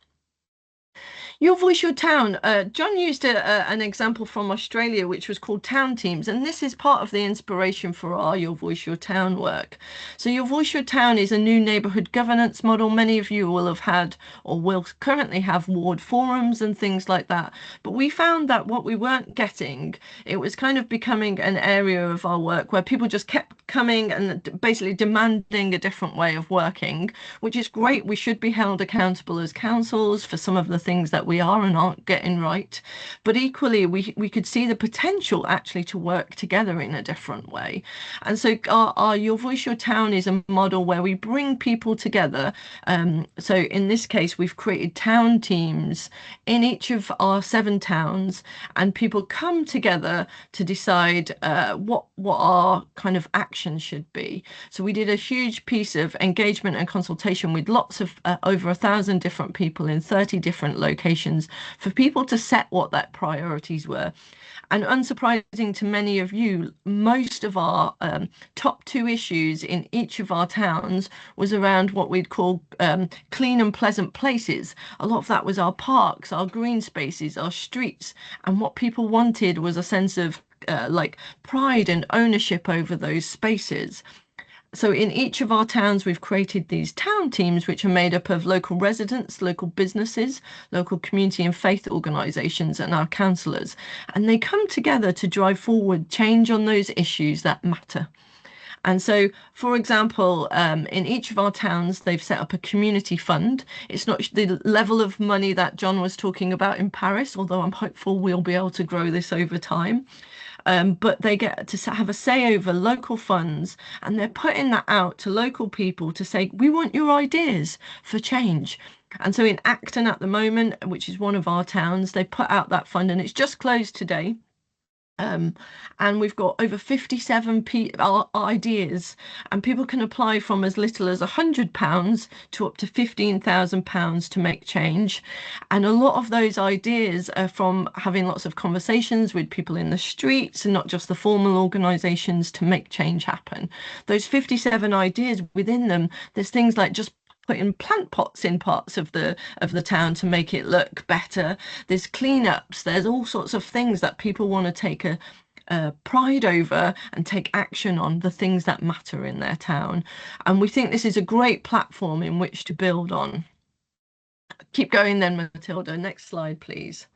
Your Voice, Your Town. Jon used an example from Australia, which was called Town Teams, and this is part of the inspiration for our Your Voice, Your Town work. So Your Voice, Your Town is a new neighbourhood governance model. Many of you will have had or will currently have ward forums and things like that. But we found that what we weren't getting, it was kind of becoming an area of our work where people just kept coming and basically demanding a different way of working, which is great. We should be held accountable as councils for some of the things that we are and aren't getting right, but equally we could see the potential actually to work together in a different way. And so our Your Voice, Your Town is a model where we bring people together. So in this case, we've created town teams in each of our 7 towns, and people come together to decide what our kind of action should be. So we did a huge piece of engagement and consultation with lots of over 1,000 different people in 30 different locations for people to set what their priorities were. And unsurprising to many of you, most of our top 2 issues in each of our towns was around what we'd call clean and pleasant places. A lot of that was our parks, our green spaces, our streets, and what people wanted was a sense of like pride and ownership over those spaces. So in each of our towns, we've created these town teams, which are made up of local residents, local businesses, local community and faith organisations, and our councillors. And they come together to drive forward change on those issues that matter. And so, for example, in each of our towns, they've set up a community fund. It's not the level of money that John was talking about in Paris, although I'm hopeful we'll be able to grow this over time. But they get to have a say over local funds, and they're putting that out to local people to say, we want your ideas for change. And so in Acton at the moment, which is one of our towns, they put out that fund, and it's just closed today. And we've got over 57 ideas, and people can apply from as little as £100 to up to £15,000 to make change. And a lot of those ideas are from having lots of conversations with people in the streets and not just the formal organisations to make change happen. Those 57 ideas, within them, there's things like just putting plant pots in parts of the town to make it look better. There's cleanups, there's all sorts of things that people want to take a pride over and take action on, the things that matter in their town. And we think this is a great platform in which to build on. Keep going then, Matilda. Next slide, please.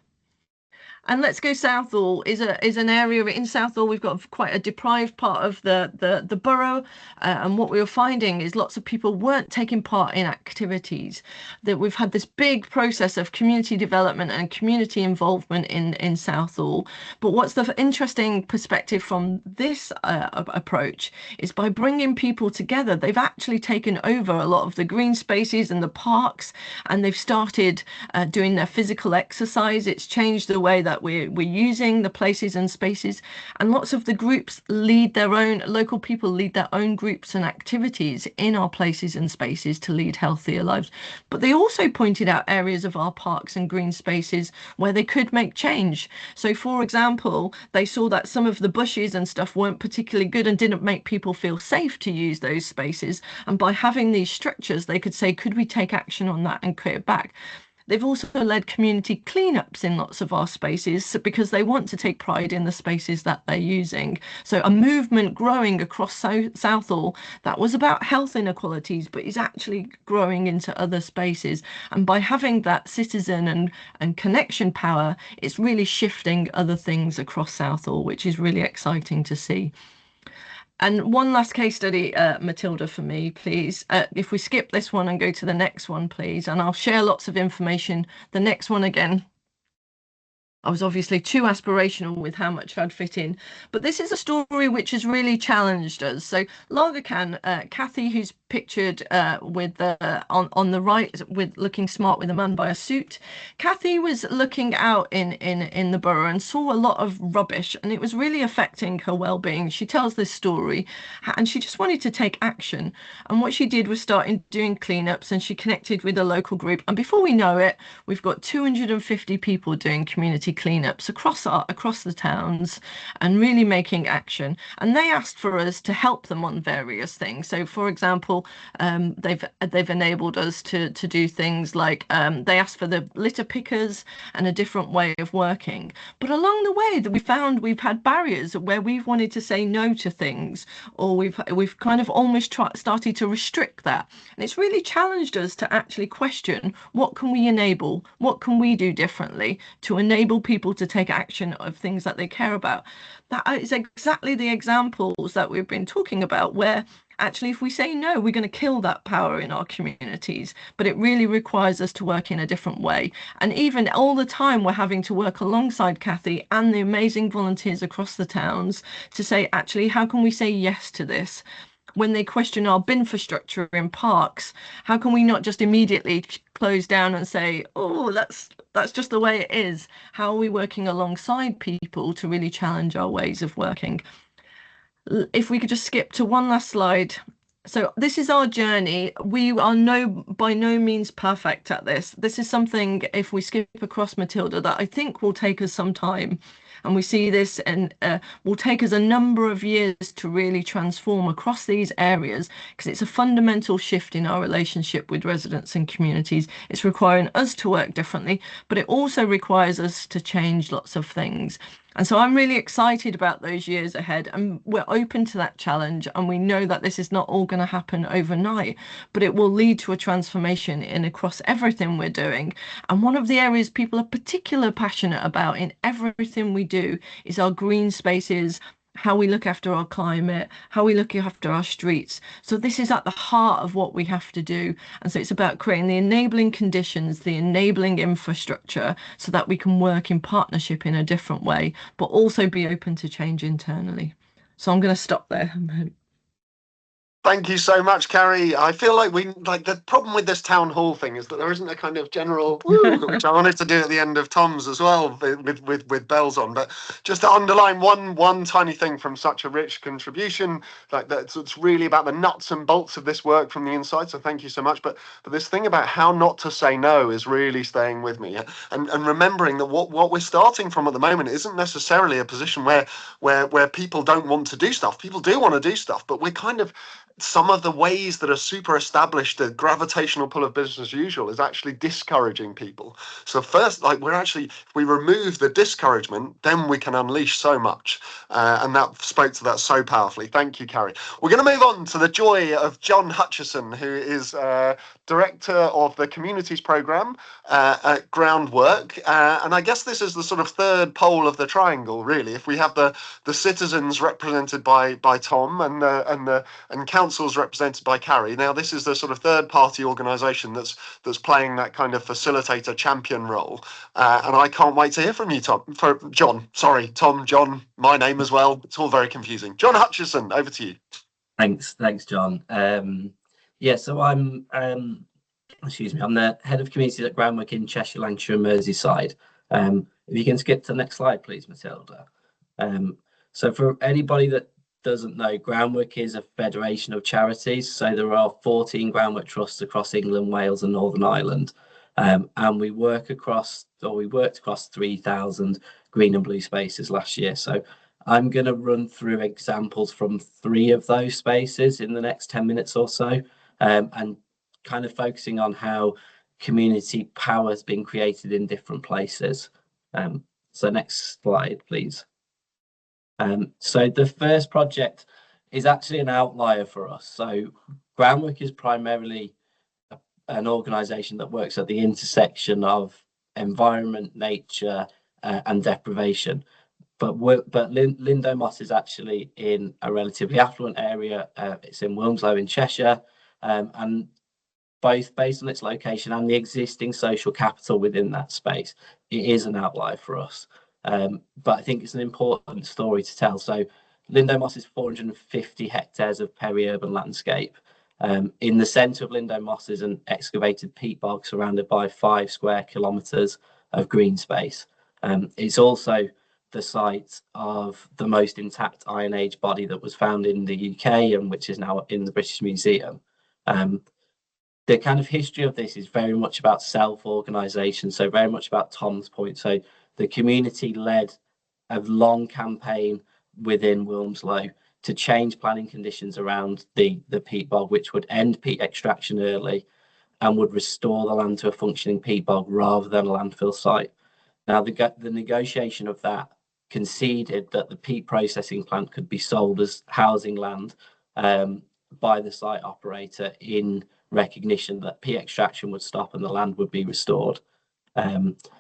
And let's go Southall is an area in Southall. We've got quite a deprived part of the borough, and what we were finding is lots of people weren't taking part in activities. That we've had this big process of community development and community involvement in Southall. But what's the interesting perspective from this approach is by bringing people together, they've actually taken over a lot of the green spaces and the parks, and they've started doing their physical exercise. It's changed the way that we're using the places and spaces, and lots of the groups lead their own, local people lead their own groups and activities in our places and spaces to lead healthier lives. But they also pointed out areas of our parks and green spaces where they could make change. So for example, they saw that some of the bushes and stuff weren't particularly good and didn't make people feel safe to use those spaces, and by having these structures they could say, could we take action on that and create it back? They've also led community cleanups in lots of our spaces because they want to take pride in the spaces that they're using. So a movement growing across Southall that was about health inequalities, but is actually growing into other spaces. And by having that citizen and connection power, it's really shifting other things across Southall, which is really exciting to see. And one last case study, Matilda, for me, please. If we skip this one and go to the next one, please, and I'll share lots of information. The next one again. I was obviously too aspirational with how much I'd fit in, but this is a story which has really challenged us. So Lagercan, Kathy, who's pictured with on the right, with looking smart with a man by a suit. Kathy was looking out in the borough and saw a lot of rubbish, and it was really affecting her well-being. She tells this story, and she just wanted to take action. And what she did was start doing cleanups, and she connected with a local group. And before we know it, we've got 250 people doing community cleanups across the towns and really making action. And they asked for us to help them on various things. So for example, they've enabled us to do things like they asked for the litter pickers and a different way of working. But along the way that we found we've had barriers where we've wanted to say no to things, or we've kind of almost started to restrict that. And it's really challenged us to actually question, what can we enable? What can we do differently to enable people to take action of things that they care about? That is exactly the examples that we've been talking about, where actually if we say no, we're going to kill that power in our communities. But it really requires us to work in a different way. And even all the time we're having to work alongside Kathy and the amazing volunteers across the towns to say, actually, how can we say yes to this? When they question our bin infrastructure in parks, how can we not just immediately close down and say, oh, that's just the way it is? How are we working alongside people to really challenge our ways of working? If we could just skip to one last slide. So this is our journey. We are by no means perfect at this. This is something, if we skip across, Matilda, that I think will take us some time. And we see this and will take us a number of years to really transform across these areas, because it's a fundamental shift in our relationship with residents and communities. It's requiring us to work differently, but it also requires us to change lots of things. And so I'm really excited about those years ahead, and we're open to that challenge. And we know that this is not all going to happen overnight, but it will lead to a transformation in across everything we're doing. And one of the areas people are particularly passionate about in everything we do is our green spaces, how we look after our climate, how we look after our streets. So this is at the heart of what we have to do. And so it's about creating the enabling conditions, the enabling infrastructure, so that we can work in partnership in a different way, but also be open to change internally. So I'm going to stop there. Thank you so much, Carrie. I feel like the problem with this town hall thing is that there isn't a kind of general woo, which I wanted to do at the end of Tom's as well, with bells on. But just to underline one tiny thing from such a rich contribution, like that, it's really about the nuts and bolts of this work from the inside. So thank you so much. But this thing about how not to say no is really staying with me, and remembering that what we're starting from at the moment isn't necessarily a position where people don't want to do stuff. People do want to do stuff, but we're kind of, some of the ways that are super established, the gravitational pull of business as usual is actually discouraging people. So first, like, if we remove the discouragement, then we can unleash so much. And that spoke to that so powerfully. Thank you, Carrie. We're going to move on to the joy of Jon Hutchinson, who is Director of the Communities Programme at Groundwork. And I guess this is the sort of third pole of the triangle, really. If we have the citizens represented by Tom and councils represented by Carrie. Now, this is the sort of third-party organisation that's playing that kind of facilitator champion role, and I can't wait to hear from you, Jon. Sorry, Tom, Jon, my name as well. It's all very confusing. Jon Hutchinson, over to you. Thanks, Jon. So I'm I'm the head of communities at Groundwork in Cheshire, Lancashire, and Merseyside. If you can skip to the next slide, please, Matilda. So for anybody that doesn't know, Groundwork is a federation of charities. So there are 14 Groundwork trusts across England, Wales, and Northern Ireland, and we worked across 3,000 green and blue spaces last year. So I'm going to run through examples from 3 of those spaces in the next 10 minutes or so, and kind of focusing on how community power has been created in different places. So next slide, please. So the first project is actually an outlier for us. So Groundwork is primarily an organisation that works at the intersection of environment, nature, and deprivation. But Lindo Moss is actually in a relatively affluent area. It's in Wilmslow in Cheshire, and both based on its location and the existing social capital within that space, it is an outlier for us. But I think it's an important story to tell. So Lindo Moss is 450 hectares of peri-urban landscape. In the centre of Lindo Moss is an excavated peat bog surrounded by 5 square kilometres of green space. It's also the site of the most intact Iron Age body that was found in the UK and which is now in the British Museum. The kind of history of this is very much about self-organisation, so very much about Tom's point. So the community led a long campaign within Wilmslow to change planning conditions around the peat bog, which would end peat extraction early and would restore the land to a functioning peat bog rather than a landfill site. Now, the negotiation of that conceded that the peat processing plant could be sold as housing land by the site operator in recognition that peat extraction would stop and the land would be restored.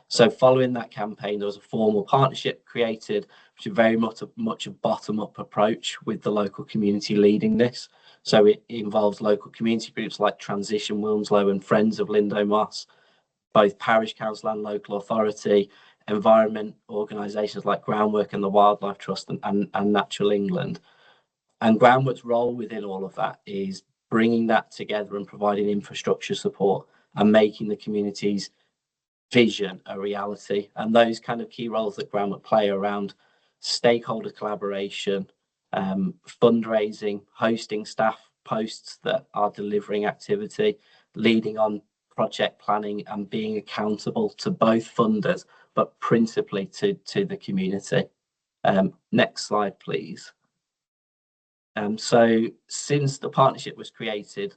So following that campaign, there was a formal partnership created, which is very much a bottom-up approach with the local community leading this. So it involves local community groups like Transition Wilmslow and Friends of Lindo Moss, both parish council and local authority, environment organisations like Groundwork and the Wildlife Trust and Natural England. And Groundwork's role within all of that is bringing that together and providing infrastructure support and making the community's vision a reality. And those kind of key roles that Groundwork play around stakeholder collaboration, fundraising, hosting staff posts that are delivering activity, leading on project planning and being accountable to both funders, but principally to the community. Next slide, please. So since the partnership was created,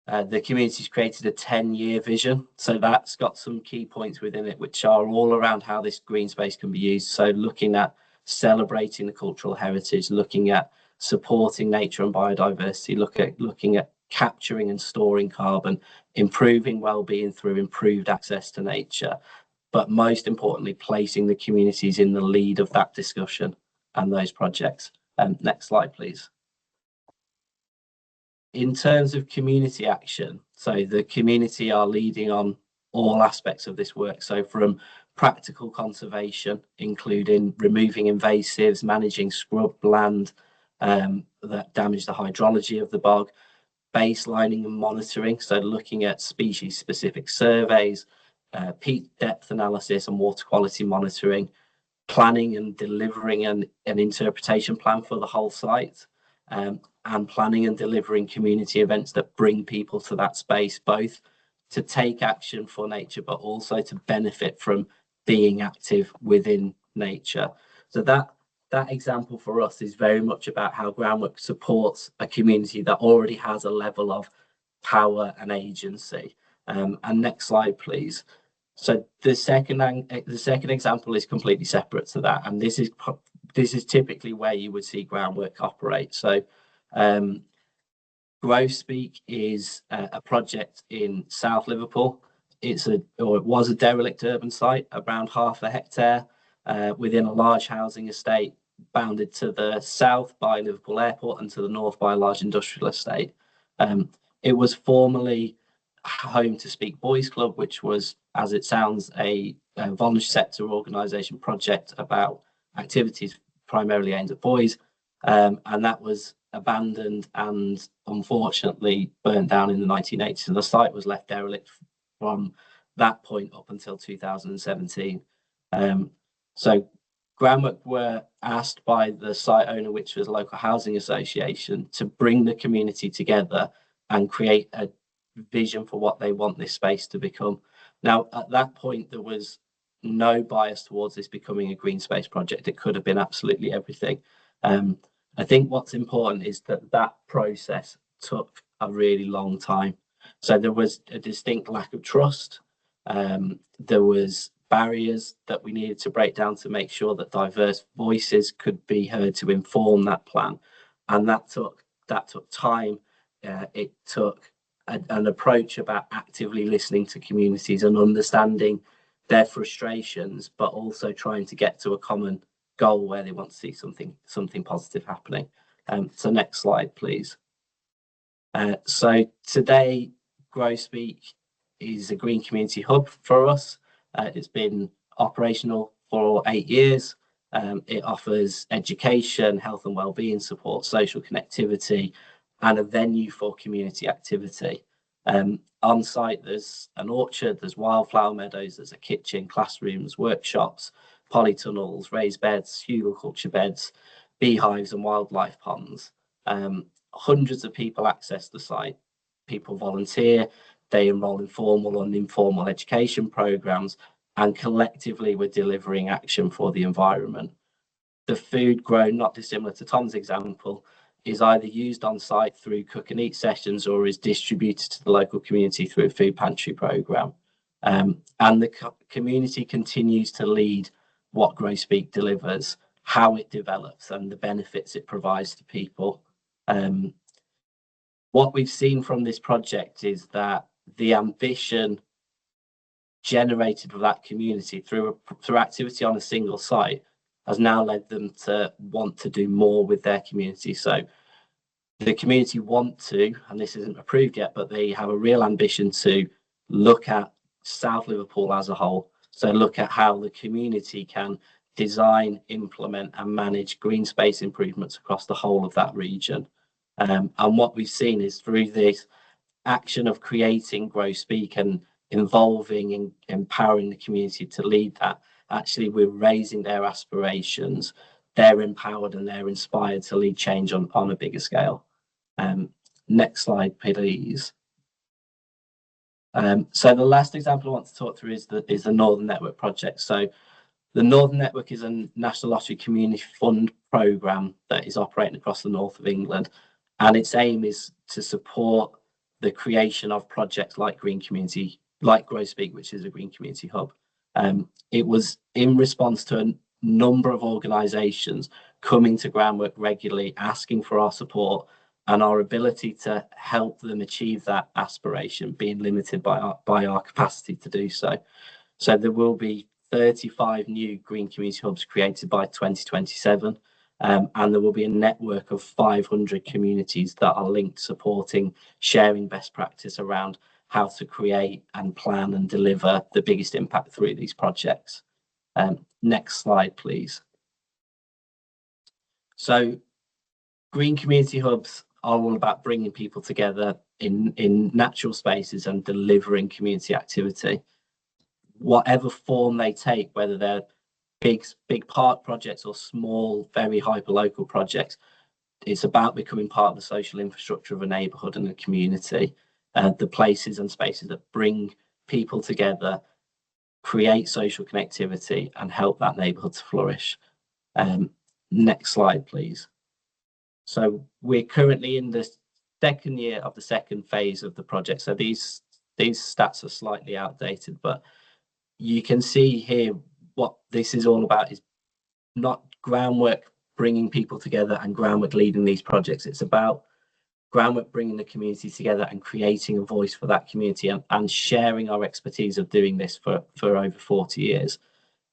The community's created a 10-year vision, so that's got some key points within it which are all around how this green space can be used. So looking at celebrating the cultural heritage, looking at supporting nature and biodiversity, looking at capturing and storing carbon, improving well-being through improved access to nature, but most importantly, placing the communities in the lead of that discussion and those projects. Next slide, please. In terms of community action, so the community are leading on all aspects of this work. So from practical conservation, including removing invasives, managing scrub land that damage the hydrology of the bog, baselining and monitoring, so looking at species-specific surveys, peat depth analysis and water quality monitoring, planning and delivering an interpretation plan for the whole site, and planning and delivering community events that bring people to that space, both to take action for nature, but also to benefit from being active within nature. So that example for us is very much about how Groundwork supports a community that already has a level of power and agency. And next slide, please. So the second example is completely separate to that, and this is typically where you would see Groundwork operate. So Grosbeak is a project in South Liverpool. It was a derelict urban site, around half a hectare, within a large housing estate, bounded to the south by Liverpool Airport and to the north by a large industrial estate. It was formerly home to Speak Boys Club, which was, as it sounds, a voluntary sector organisation project about activities primarily aimed at boys, and that was abandoned and unfortunately burnt down in the 1980s, and the site was left derelict from that point up until 2017. So Groundwork were asked by the site owner, which was a local housing association, to bring the community together and create a vision for what they want this space to become. Now, at that point, there was no bias towards this becoming a green space project. It could have been absolutely everything. I think what's important is that process took a really long time. So there was a distinct lack of trust. There was barriers that we needed to break down to make sure that diverse voices could be heard to inform that plan, and that took time. It took an approach about actively listening to communities and understanding their frustrations, but also trying to get to a common goal where they want to see something positive happening. So next slide, please. So today, Grosbeak is a green community hub for us. It's been operational for 8 years. It offers education, health and wellbeing support, social connectivity, and a venue for community activity. On site, there's an orchard, there's wildflower meadows, there's a kitchen, classrooms, workshops, polytunnels, raised beds, hugelculture beds, beehives and wildlife ponds. Hundreds of people access the site. People volunteer, they enroll in formal and informal education programs, and collectively we're delivering action for the environment. The food grown, not dissimilar to Tom's example, is either used on site through cook and eat sessions or is distributed to the local community through a food pantry program. And the community continues to lead what Grosbeak delivers, how it develops and the benefits it provides to people. What we've seen from this project is that the ambition generated for that community through activity on a single site has now led them to want to do more with their community. So the community want to, and this isn't approved yet, but they have a real ambition to look at South Liverpool as a whole. So look at how the community can design, implement and manage green space improvements across the whole of that region. And what we've seen is through this action of creating Grosbeak and involving and empowering the community to lead that, actually we're raising their aspirations. They're empowered and they're inspired to lead change on a bigger scale. Next slide, please. So the last example I want to talk through is the Northern Network project. So the Northern Network is a National Lottery Community Fund programme that is operating across the north of England, and its aim is to support the creation of projects like Grow Speak, which is a green community hub. It was in response to a number of organisations coming to Groundwork regularly, asking for our support, and our ability to help them achieve that aspiration being limited by our capacity to do so. So there will be 35 new green community hubs created by 2027, and there will be a network of 500 communities that are linked, supporting, sharing best practice around how to create and plan and deliver the biggest impact through these projects. Next slide, please. So green community hubs are all about bringing people together in natural spaces and delivering community activity, whatever form they take, whether they're big park projects or small, very hyper-local projects. It's about becoming part of the social infrastructure of a neighbourhood and a community, the places and spaces that bring people together, create social connectivity, and help that neighbourhood to flourish. Next slide, please. So we're currently in the second year of the second phase of the project. So these stats are slightly outdated, but you can see here what this is all about is not Groundwork bringing people together and Groundwork leading these projects. It's about Groundwork bringing the community together and creating a voice for that community and sharing our expertise of doing this for over 40 years.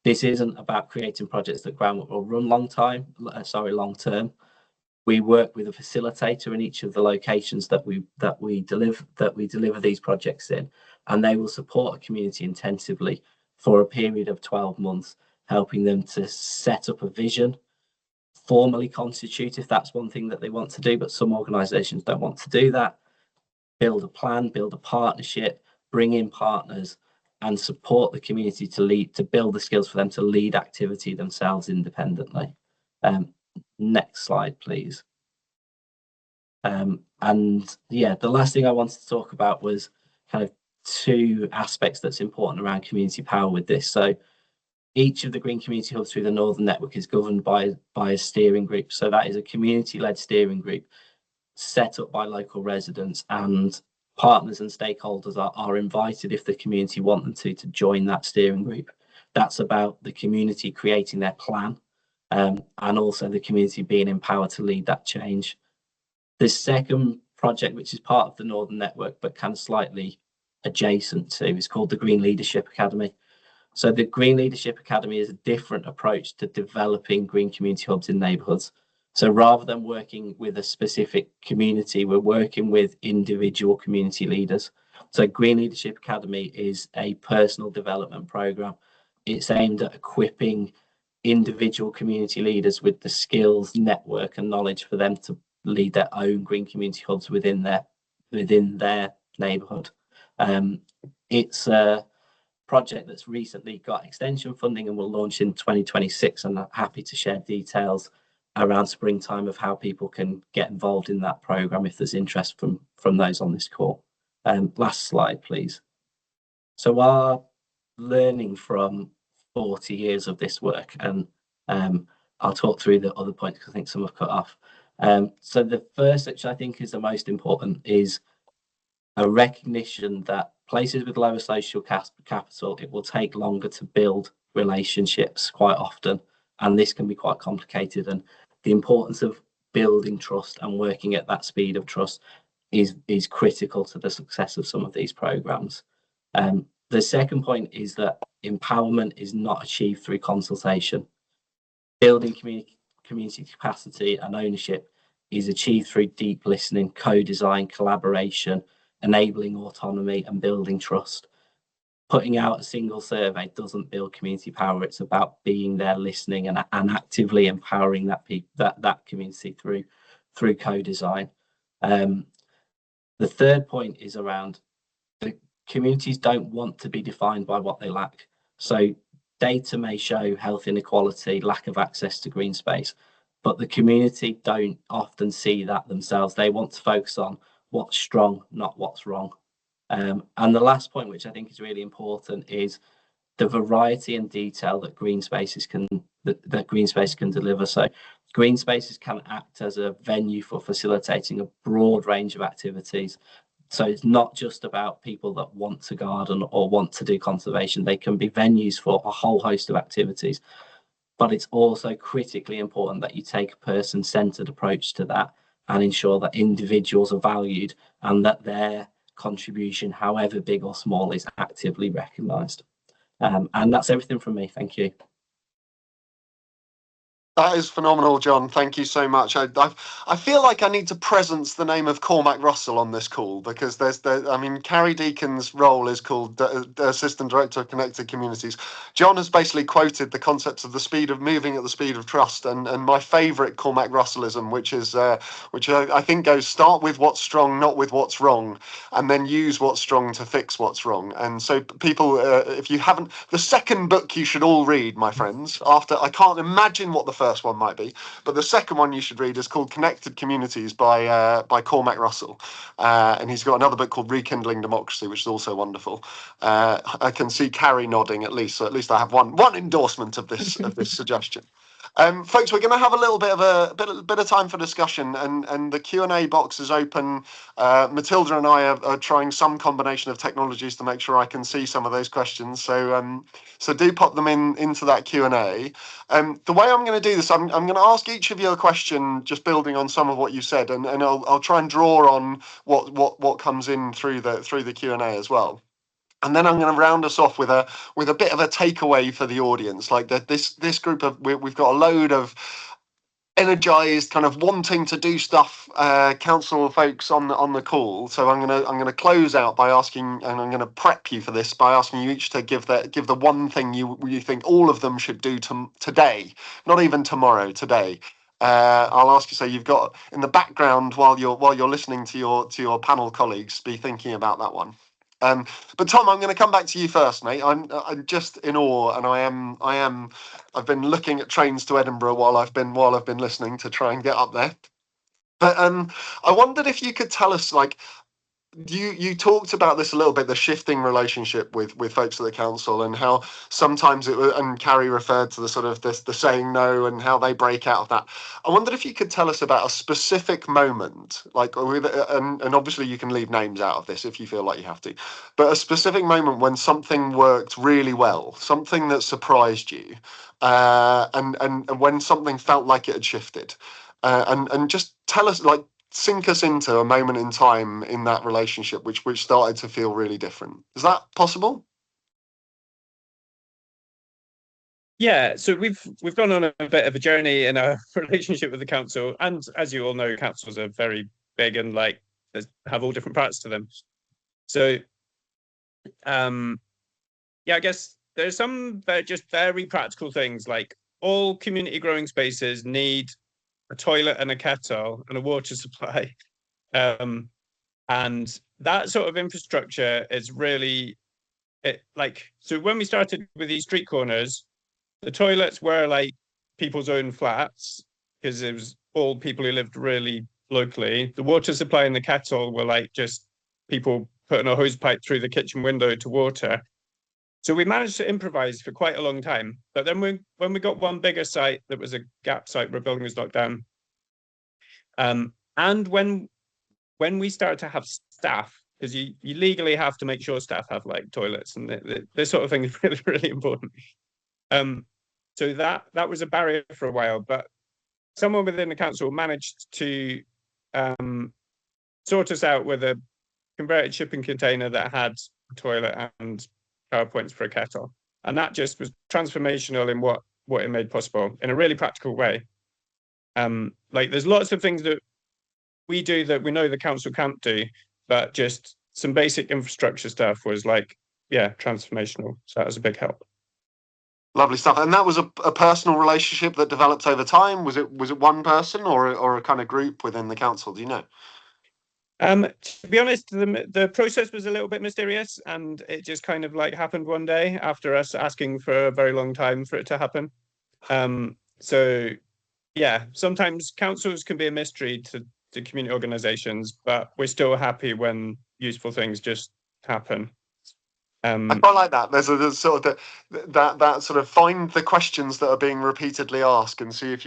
This isn't about creating projects that Groundwork will run long term. We work with a facilitator in each of the locations that we deliver these projects in, and they will support a community intensively for a period of 12 months, helping them to set up a vision, formally constitute if that's one thing that they want to do, but some organisations don't want to do that, build a plan, build a partnership, bring in partners, and support the community to build the skills for them to lead activity themselves independently. Next slide, please. And yeah, the last thing I wanted to talk about was kind of two aspects that's important around community power with this. So each of the green community hubs through the Northern Network is governed by a steering group. So that is a community-led steering group set up by local residents, and partners and stakeholders are invited, if the community want them to join that steering group. That's about the community creating their plan, and also the community being empowered to lead that change. The second project, which is part of the Northern Network but kind of slightly adjacent to, is called the Green Leadership Academy. So the Green Leadership Academy is a different approach to developing green community hubs in neighbourhoods. So rather than working with a specific community, we're working with individual community leaders. So Green Leadership Academy is a personal development programme. It's aimed at equipping individual community leaders with the skills, network and knowledge for them to lead their own green community hubs within their neighbourhood. It's a project that's recently got extension funding and will launch in 2026, and I'm happy to share details around springtime of how people can get involved in that programme if there's interest from those on this call. Last slide, please. So our learning from 40 years of this work, and I'll talk through the other points because I think some have cut off. So the first, which I think is the most important, is a recognition that places with lower social capital, it will take longer to build relationships quite often, and this can be quite complicated, and the importance of building trust and working at that speed of trust is critical to the success of some of these programs. The second point is that empowerment is not achieved through consultation. Building community capacity and ownership is achieved through deep listening, co-design, collaboration, enabling autonomy and building trust. Putting out a single survey doesn't build community power. It's about being there, listening and actively empowering that community through co-design. The third point is around the communities don't want to be defined by what they lack. So data may show health inequality, lack of access to green space, but the community don't often see that themselves. They want to focus on what's strong, not what's wrong. And the last point, which I think is really important, is the variety and detail that green spaces can deliver. So green spaces can act as a venue for facilitating a broad range of activities, So it's not just about people that want to garden or want to do conservation. They can be venues for a whole host of activities. But it's also critically important that you take a person-centered approach to that and ensure that individuals are valued and that their contribution, however big or small, is actively recognised. And that's everything from me. Thank you. That is phenomenal, Jon. Thank you so much. I feel like I need to presence the name of Cormac Russell on this call, because I mean, Carrie Deacon's role is called Assistant Director of Connected Communities. Jon has basically quoted the concepts of the speed of moving at the speed of trust, and my favourite Cormac Russellism, which I think goes, start with what's strong, not with what's wrong, and then use what's strong to fix what's wrong. And so people, if you haven't, the second book you should all read, my friends, after, I can't imagine what the first one might be, but the second one you should read is called Connected Communities by Cormac Russell, and he's got another book called Rekindling Democracy, which is also wonderful. I can see Carrie nodding at least, so at least I have one endorsement of this suggestion. Folks, we're going to have a little bit of time for discussion, and the Q&A box is open. Matilda and I are trying some combination of technologies to make sure I can see some of those questions. So do pop them into that Q&A. The way I'm going to do this, I'm going to ask each of you a question, just building on some of what you said, and I'll try and draw on what comes in through the Q&A as well. And then I'm going to round us off with a bit of a takeaway for the audience. Like this group of, we've got a load of energized, kind of wanting to do stuff, council folks on the call. So I'm gonna close out by asking, and I'm gonna prep you for this by asking you each to give the one thing you think all of them should do today, not even tomorrow, today. I'll ask you, so you've got in the background while you're listening to your panel colleagues, be thinking about that one. But Tom, I'm going to come back to you first, mate. I'm just in awe, and I've been looking at trains to Edinburgh while I've been listening to try and get up there. But I wondered if you could tell us, like, you talked about this a little bit, the shifting relationship with folks at the council, and how sometimes and Carrie referred to the sort of the saying no, and how they break out of that. I wondered if you could tell us about a specific moment, like and obviously you can leave names out of this if you feel like you have to, but a specific moment when something worked really well, something that surprised you, and when something felt like it had shifted, and just tell us, like, sink us into a moment in time in that relationship which started to feel really different. Is that possible? Yeah, so we've gone on a bit of a journey in our relationship with the council, and as you all know, councils are very big and like have all different parts to them. So yeah, I guess there's some just very practical things, like all community growing spaces need a toilet and a kettle and a water supply, and that sort of infrastructure is really so when we started with these street corners, the toilets were like people's own flats because it was all people who lived really locally. The water supply and the kettle were like just people putting a hose pipe through the kitchen window to water. So we managed to improvise for quite a long time. But then when we got one bigger site that was a gap site where building was knocked down, and when we started to have staff, because you legally have to make sure staff have like toilets, and this sort of thing is really, really important. So that was a barrier for a while, but someone within the council managed to sort us out with a converted shipping container that had a toilet and power points for a kettle, and that just was transformational in what it made possible in a really practical way. Like there's lots of things that we do that we know the council can't do, but just some basic infrastructure stuff was like, yeah, transformational. So that was a big help. Lovely stuff. And that was a personal relationship that developed over time. Was it one person or a kind of group within the council? Do you know? To be honest, the process was a little bit mysterious, and it just kind of like happened one day after us asking for a very long time for it to happen. So yeah, sometimes councils can be a mystery to community organizations, but we're still happy when useful things just happen. I quite like that. There's a sort of that sort of find the questions that are being repeatedly asked and see if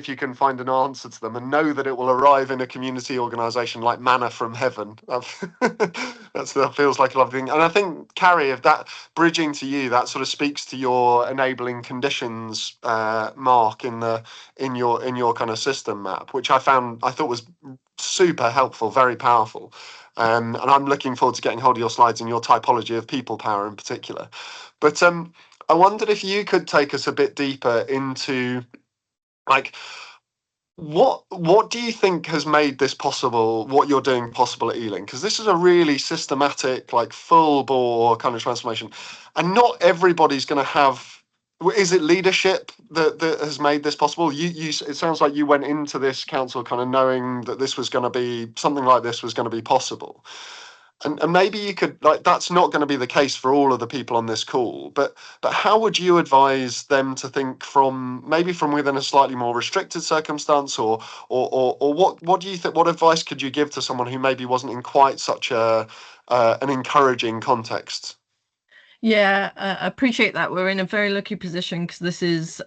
you can find an answer to them, and know that it will arrive in a community organisation like manna from heaven. That feels like a lovely thing. And I think, Carrie, if that bridging to you, that sort of speaks to your enabling conditions mark in your kind of system map, which I thought was super helpful, very powerful. And I'm looking forward to getting hold of your slides and your typology of people power in particular. But I wondered if you could take us a bit deeper into, like, what do you think has made this possible, what you're doing possible at Ealing? Because this is a really systematic, like, full bore kind of transformation, and not everybody's going to have. Is it leadership that has made this possible? It sounds like you went into this council kind of knowing that this was going to be something like this was going to be possible. And maybe you could, like, that's not going to be the case for all of the people on this call, but how would you advise them to think from within a slightly more restricted circumstance, or what do you think? What advice could you give to someone who maybe wasn't in quite such an encouraging context? Yeah, I appreciate that. We're in a very lucky position because this is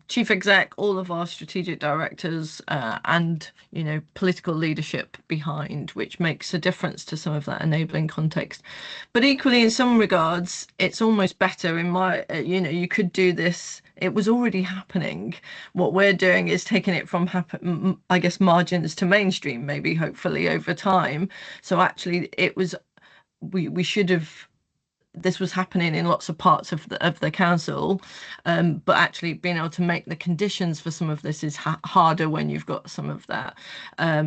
chief exec, all of our strategic directors, and political leadership behind, which makes a difference to some of that enabling context. But equally, in some regards, it's almost better. In my, you could do this. It was already happening. What we're doing is taking it from, I guess, margins to mainstream, maybe hopefully over time. So actually, it was we should have. This was happening in lots of parts of the council, but actually being able to make the conditions for some of this is harder when you've got some of that.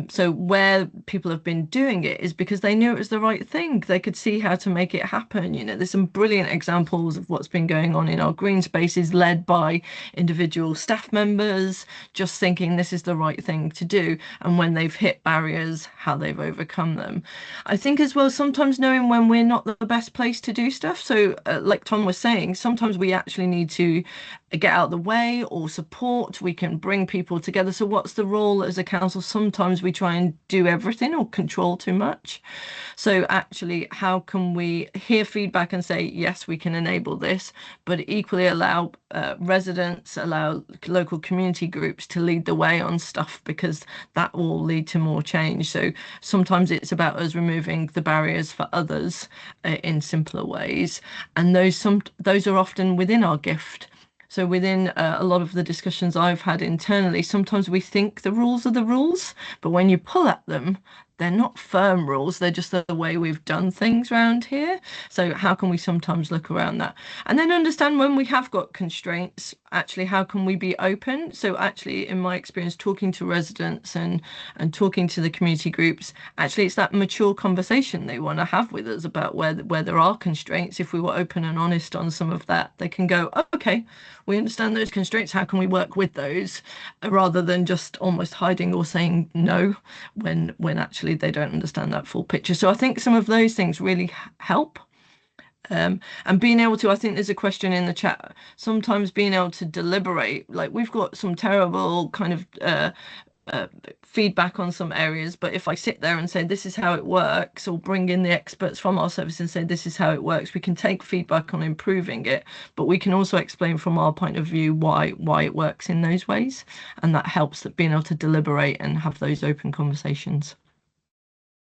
So where people have been doing it is because they knew it was the right thing. They could see how to make it happen. There's some brilliant examples of what's been going on in our green spaces, led by individual staff members, just thinking this is the right thing to do. And when they've hit barriers, how they've overcome them. I think as well, sometimes knowing when we're not the best place to do stuff. So like Tom was saying, sometimes we actually need to get out of the way or support. We can bring people together. So what's the role as a council? Sometimes we try and do everything or control too much. So actually, how can we hear feedback and say, yes, we can enable this, but equally allow residents, allow local community groups to lead the way on stuff, because that will lead to more change. So sometimes it's about us removing the barriers for others in simpler ways. And those are often within our gift. So within a lot of the discussions I've had internally, sometimes we think the rules are the rules, but when you pull at them, they're not firm rules. They're just the way we've done things around here. So how can we sometimes look around that? And then understand when we have got constraints, actually, how can we be open? So actually, in my experience, talking to residents and talking to the community groups, actually, it's that mature conversation they want to have with us about where there are constraints. If we were open and honest on some of that, they can go, oh, okay, we understand those constraints. How can we work with those? Rather than just almost hiding or saying no when actually they don't understand that full picture. So I think some of those things really help. And being able to, I think there's a question in the chat, sometimes being able to deliberate, like we've got some terrible kind of feedback on some areas, but if I sit there and say this is how it works, or bring in the experts from our service and say this is how it works, we can take feedback on improving it, but we can also explain from our point of view why it works in those ways, and that helps, that being able to deliberate and have those open conversations.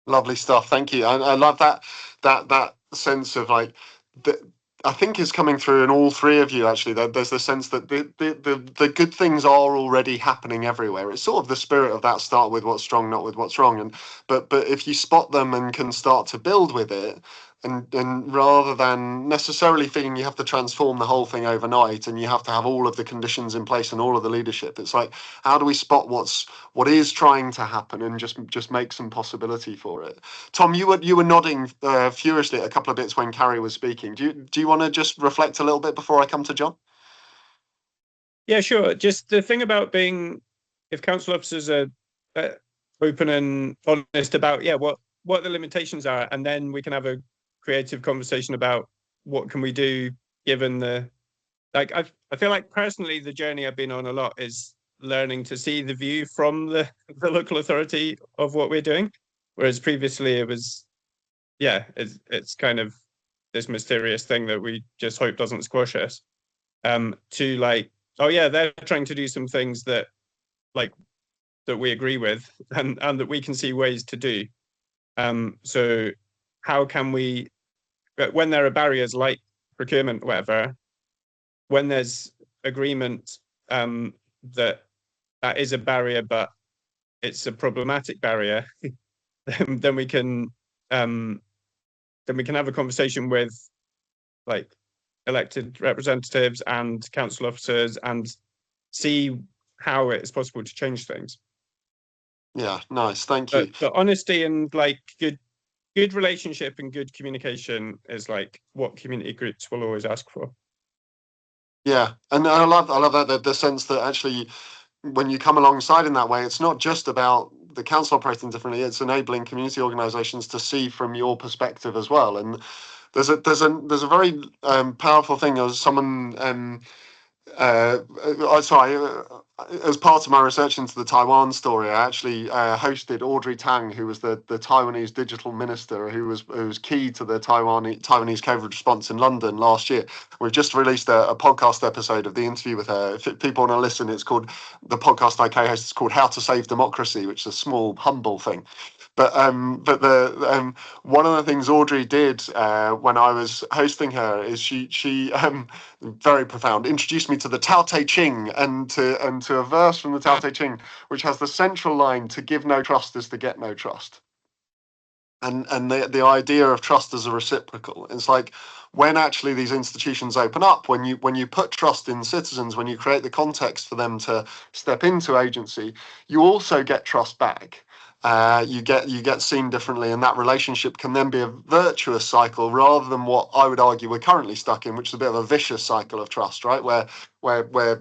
Lovely stuff. Thank you. I love that sense of, like, I think is coming through in all three of you, actually. There's the sense that the good things are already happening everywhere. It's sort of the spirit of that, start with what's strong, not with what's wrong. But if you spot them and can start to build with it, and rather than necessarily feeling you have to transform the whole thing overnight and you have to have all of the conditions in place and all of the leadership, it's like, how do we spot what is trying to happen and just make some possibility for it? Tom, you were nodding furiously at a couple of bits when Carrie was speaking. Do you want to just reflect a little bit before I come to Jon? Yeah, sure. Just the thing about being, if council officers are open and honest about what the limitations are, and then we can have a creative conversation about what can we do given the, like, I feel like personally the journey I've been on a lot is learning to see the view from the local authority of what we're doing, whereas previously it was, it's kind of this mysterious thing that we just hope doesn't squash us, to like, oh yeah, they're trying to do some things that like that we agree with and that we can see ways to do. So how can we, when there are barriers like procurement, whatever, when there's agreement that is a barrier, but it's a problematic barrier, then we can have a conversation with like elected representatives and council officers and see how it's possible to change things. Yeah, nice, thank you. But honesty and like good relationship and good communication is like what community groups will always ask for. Yeah, and I love that the sense that actually when you come alongside in that way, it's not just about the council operating differently, it's enabling community organisations to see from your perspective as well. And there's a very powerful thing as someone as part of my research into the Taiwan story, I actually hosted Audrey Tang, who was the Taiwanese digital minister who was key to the Taiwanese COVID response in London last year. We've just released a podcast episode of the interview with her. If people want to listen, it's called, the podcast I co-host is called How to Save Democracy, which is a small, humble thing. But one of the things Audrey did when I was hosting her is she very profound, introduced me to the Tao Te Ching and to a verse from the Tao Te Ching, which has the central line, "To give no trust is to get no trust." And the idea of trust as a reciprocal. It's like when actually these institutions open up, when you put trust in citizens, when you create the context for them to step into agency, you also get trust back. You get seen differently, and that relationship can then be a virtuous cycle rather than what I would argue we're currently stuck in, which is a bit of a vicious cycle of trust, right? Where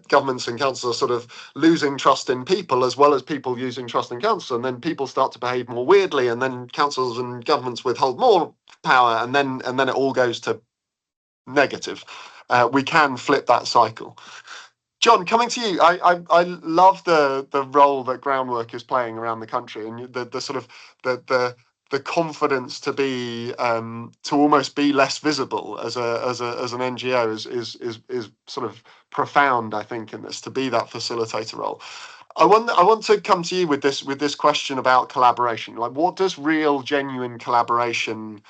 governments and councils are sort of losing trust in people as well as people using trust in councils, and then people start to behave more weirdly, and then councils and governments withhold more power, and then it all goes to negative. We can flip that cycle. Jon, coming to you, I love the role that Groundwork is playing around the country, and the sort of the confidence to be to almost be less visible as an NGO is sort of profound, I think, in this, to be that facilitator role. I want to come to you with this question about collaboration. Like, what does real, genuine collaboration,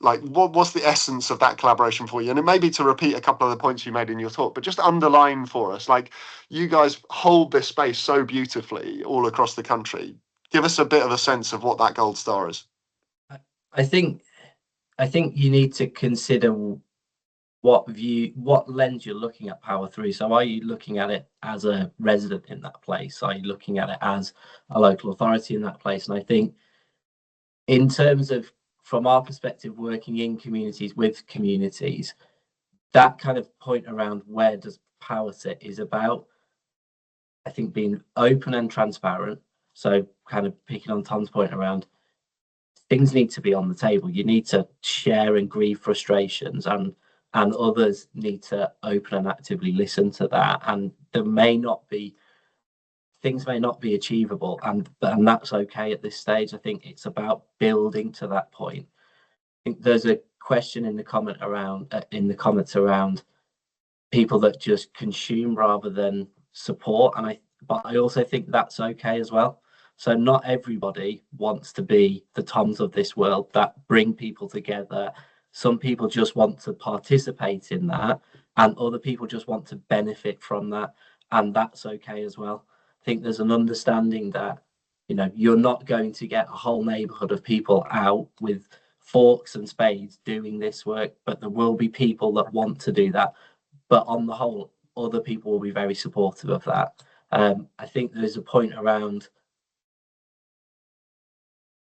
like what's the essence of that collaboration for you? And it may be to repeat a couple of the points you made in your talk, but just underline for us, like, you guys hold this space so beautifully all across the country. Give us a bit of a sense of what that gold star is. I think you need to consider what lens you're looking at power through. So are you looking at it as a resident in that place? Are you looking at it as a local authority in that place? And I think in terms of, from our perspective, working in communities with communities, that kind of point around where does power sit is about, I think, being open and transparent. So kind of picking on Tom's point around things need to be on the table. You need to share and grieve frustrations, and others need to open and actively listen to that. And things may not be achievable, and that's okay at this stage. I think it's about building to that point. I think there's a question in the comments around people that just consume rather than support, but I also think that's okay as well. So not everybody wants to be the Toms of this world that bring people together. Some people just want to participate in that, and other people just want to benefit from that, and that's okay as well. I think there's an understanding that, you're not going to get a whole neighborhood of people out with forks and spades doing this work, but there will be people that want to do that. But on the whole, other people will be very supportive of that. I think there's a point around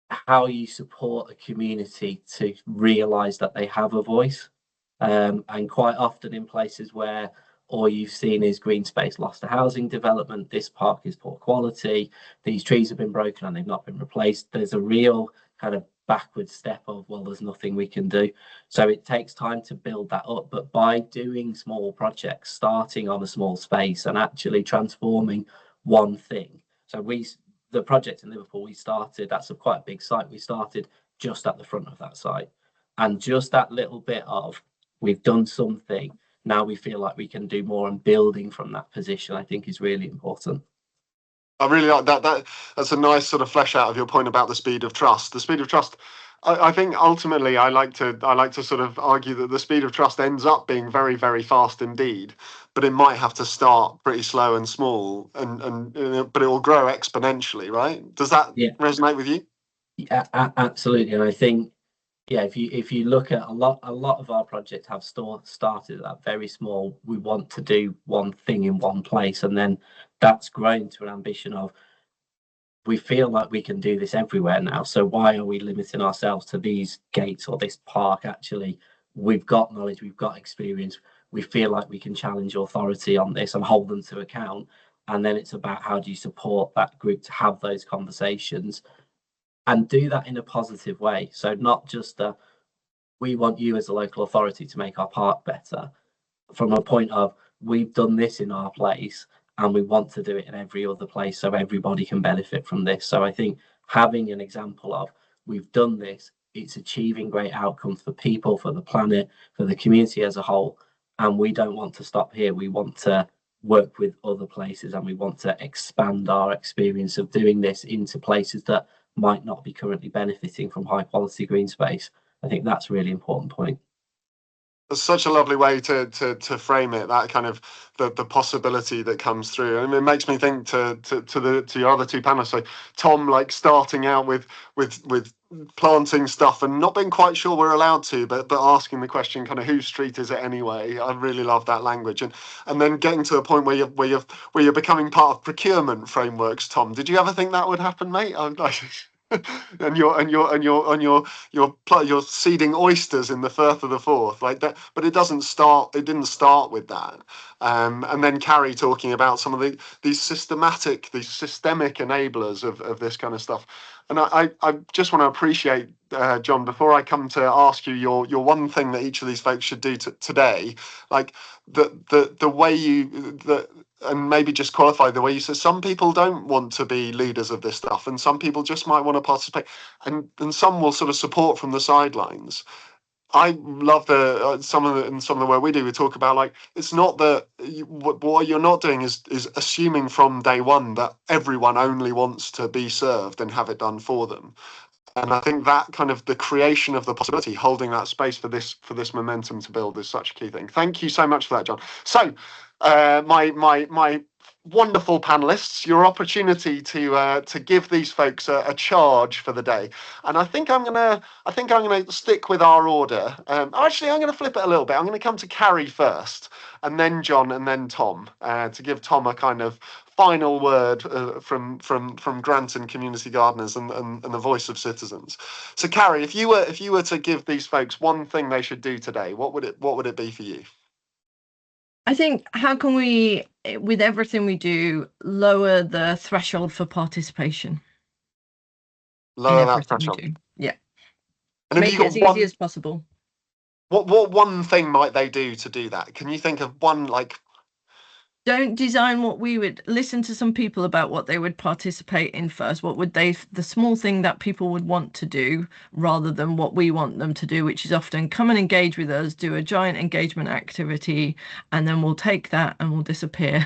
how you support a community to realise that they have a voice. And quite often in places where all you've seen is green space lost to housing development, this park is poor quality, these trees have been broken and they've not been replaced, there's a real kind of backward step of, well, there's nothing we can do. So it takes time to build that up, but by doing small projects, starting on a small space and actually transforming one thing. So the project in Liverpool we started, that's quite a big site, we started just at the front of that site. And just that little bit of, we've done something, now we feel like we can do more, and building from that position, I think, is really important. I really like that. That's a nice sort of flesh out of your point about the speed of trust. The speed of trust. I think ultimately I like to sort of argue that the speed of trust ends up being very, very fast indeed, but it might have to start pretty slow and small, and but it will grow exponentially, right? Does that resonate with you? Yeah, absolutely. And I think, yeah, if you look at a lot of our projects have started at that very small, we want to do one thing in one place, and then that's grown to an ambition of, we feel like we can do this everywhere now, so why are we limiting ourselves to these gates or this park? Actually, we've got knowledge, we've got experience, we feel like we can challenge authority on this and hold them to account. And then it's about, how do you support that group to have those conversations and do that in a positive way? So not just we want you as a local authority to make our park better, from a point of, we've done this in our place and we want to do it in every other place so everybody can benefit from this. So I think having an example of, we've done this, it's achieving great outcomes for people, for the planet, for the community as a whole, and we don't want to stop here. We want to work with other places, and we want to expand our experience of doing this into places that might not be currently benefiting from high quality green space. I think that's a really important point. It's such a lovely way to frame it, that kind of the possibility that comes through. I mean, it makes me think to your other two panelists. So Tom, like starting out with planting stuff and not being quite sure we're allowed to, but asking the question, kind of, whose street is it anyway? I really love that language. And then getting to a point where you're becoming part of procurement frameworks. Tom, did you ever think that would happen, mate? And you're seeding oysters in the Firth of the Forth like that, but it didn't start with that. And then Carrie talking about some of these systemic enablers of this kind of stuff. And I just want to appreciate, Jon, before I come to ask you your one thing that each of these folks should do today, like the way and maybe just qualify the way you said, some people don't want to be leaders of this stuff, and some people just might want to participate, and some will sort of support from the sidelines. I love some of the work we do. We talk about, like, it's not that what you're not doing is assuming from day one that everyone only wants to be served and have it done for them. And I think that kind of the creation of the possibility, holding that space for this momentum to build, is such a key thing. Thank you so much for that, Jon. So, my wonderful panelists, your opportunity to give these folks a charge for the day. And I think I'm gonna stick with our order. Actually, I'm gonna flip it a little bit. I'm gonna come to Carrie first, and then Jon, and then Tom, to give Tom a kind of final word from Granton Community Gardeners and the voice of citizens. So, Carrie, if you were to give these folks one thing they should do today, what would it be for you? I think, how can we, with everything we do, lower the threshold for participation? Lower that threshold. Yeah. And make it as easy as possible. What one thing might they do to do that? Can you think of one, like? Don't design what we would listen to some people about what they would participate in first. What would the small thing that people would want to do, rather than what we want them to do, which is often come and engage with us, do a giant engagement activity, and then we'll take that and we'll disappear.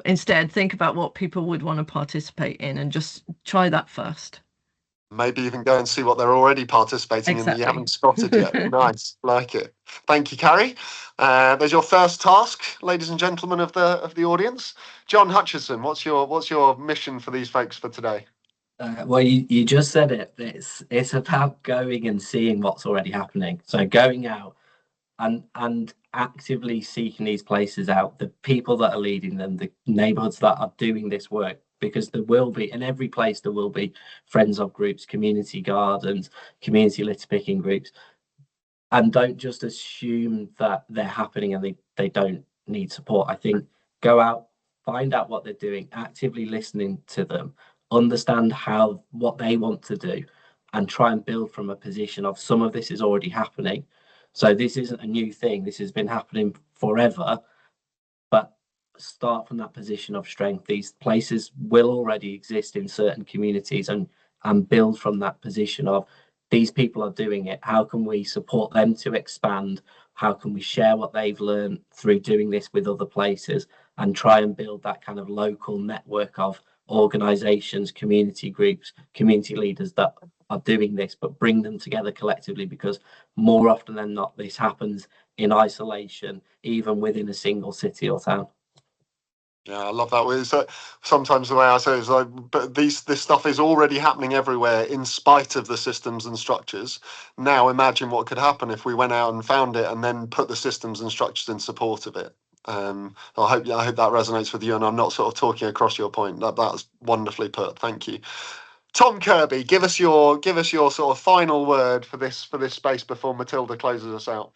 Instead, think about what people would want to participate in and just try that first. Maybe even go and see what they're already participating in that you haven't spotted yet. Nice, like it. Thank you, Carrie. There's your first task, ladies and gentlemen of the audience. Jon Hutchinson, what's your mission for these folks for today? Well, you just said it. It's about going and seeing what's already happening. So going out and actively seeking these places out, the people that are leading them, the neighbourhoods that are doing this work, because there will be, in every place, there will be friends of groups, community gardens, community litter picking groups. And don't just assume that they're happening and they don't need support. I think go out, find out what they're doing, actively listening to them, understand what they want to do, and try and build from a position of, some of this is already happening. So this isn't a new thing. This has been happening forever, but start from that position of strength. These places will already exist in certain communities, and build from that position of, these people are doing it. How can we support them to expand? How can we share what they've learned through doing this with other places and try and build that kind of local network of organizations, community groups, community leaders that are doing this, but bring them together collectively, because more often than not, this happens in isolation, even within a single city or town. Yeah, I love that. It's, sometimes the way I say it is like, but this stuff is already happening everywhere in spite of the systems and structures. Now imagine what could happen if we went out and found it and then put the systems and structures in support of it. I hope that resonates with you, and I'm not sort of talking across your point. That's wonderfully put. Thank you. Tom Kirby, give us your sort of final word for this space before Matilda closes us out.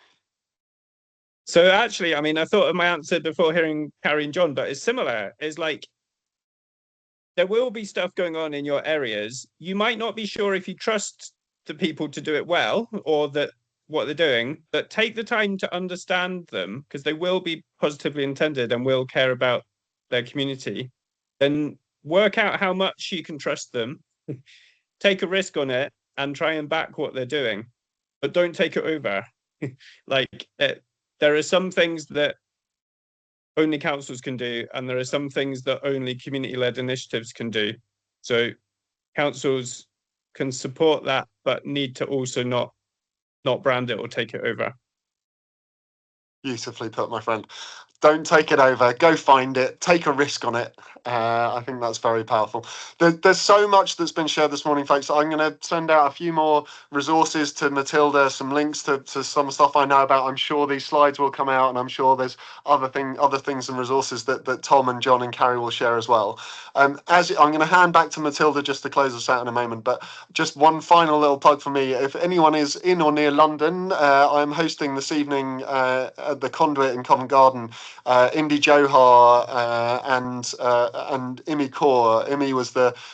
So actually, I mean, I thought of my answer before hearing Carrie and John, but it's similar. It's like, there will be stuff going on in your areas. You might not be sure if you trust the people to do it well, or that what they're doing, but take the time to understand them, because they will be positively intended and will care about their community. Then work out how much you can trust them, take a risk on it, and try and back what they're doing, but don't take it over. There are some things that only councils can do, and there are some things that only community-led initiatives can do. So councils can support that, but need to also not brand it or take it over. Beautifully put, my friend. Don't take it over. Go find it. Take a risk on it. I think that's very powerful. There's so much that's been shared this morning, folks. I'm going to send out a few more resources to Matilda, some links to some stuff I know about. I'm sure these slides will come out, and I'm sure there's other things and resources that Tom and John and Carrie will share as well. As I'm going to hand back to Matilda just to close us out in a moment, but just one final little plug for me. If anyone is in or near London, I'm hosting this evening at the Conduit in Covent Garden. Indi Johar and Imi Kaur. Imi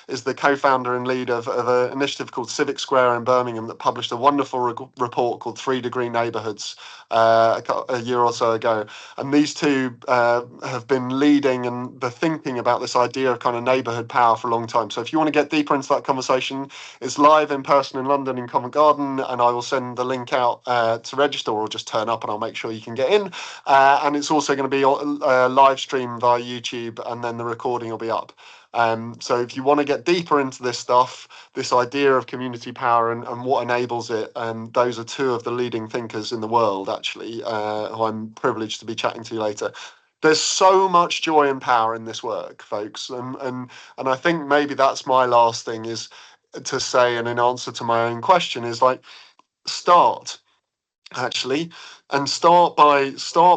is the co-founder and lead of an initiative called Civic Square in Birmingham that published a wonderful report called 3 Degree Neighbourhoods a year or so ago. And these two have been leading and the thinking about this idea of kind of neighbourhood power for a long time. So if you want to get deeper into that conversation, it's live in person in London in Covent Garden, and I will send the link out to register, or just turn up and I'll make sure you can get in. And it's also going to be live stream via YouTube, and then the recording will be up. So if you want to get deeper into this stuff, this idea of community power and what enables it, those are two of the leading thinkers in the world, actually, who I'm privileged to be chatting to later. There's so much joy and power in this work, folks, and I think maybe that's my last thing is to say, and in answer to my own question, is like, start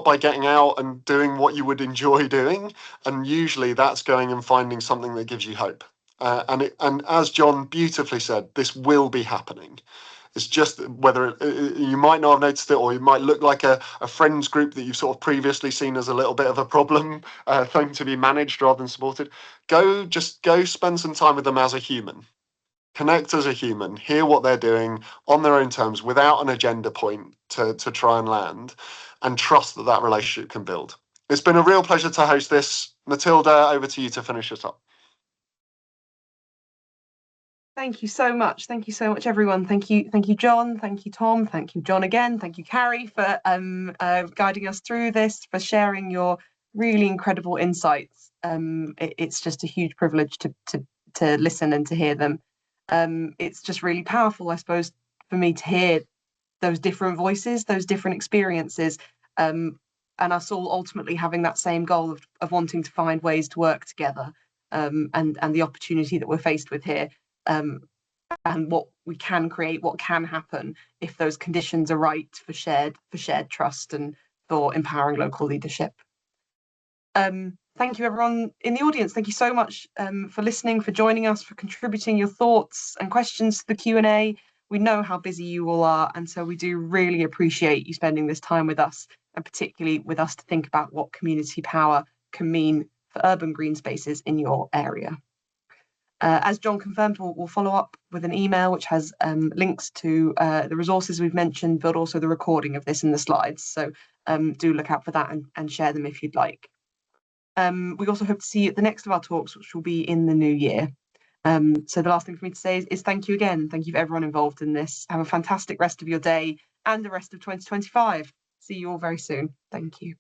by getting out and doing what you would enjoy doing, and usually that's going and finding something that gives you hope. And as John beautifully said, this will be happening. It's just whether you might not have noticed it, or it might look like a friends group that you've sort of previously seen as a little bit of a problem thing to be managed rather than supported. Go spend some time with them as a human. Connect as a human, hear what they're doing on their own terms without an agenda point to try and land, and trust that relationship can build. It's been a real pleasure to host this. Matilda, over to you to finish us up. Thank you so much. Thank you so much, everyone. Thank you, John. Thank you, Tom. Thank you, John, again. Thank you, Carrie, for guiding us through this, for sharing your really incredible insights. It's just a huge privilege to listen and to hear them. It's just really powerful, I suppose, for me to hear those different voices, those different experiences, and us all ultimately having that same goal of wanting to find ways to work together, and the opportunity that we're faced with here. And what we can create, what can happen if those conditions are right for shared trust and for empowering local leadership. Thank you, everyone in the audience. Thank you so much for listening, for joining us, for contributing your thoughts and questions to the Q&A. We know how busy you all are, and so we do really appreciate you spending this time with us, and particularly with us to think about what community power can mean for urban green spaces in your area. As John confirmed, we'll follow up with an email which has links to the resources we've mentioned, but also the recording of this in the slides. So do look out for that and share them if you'd like. We also hope to see you at the next of our talks, which will be in the new year. So the last thing for me to say is thank you again. Thank you for everyone involved in this. Have a fantastic rest of your day and the rest of 2025. See you all very soon. Thank you.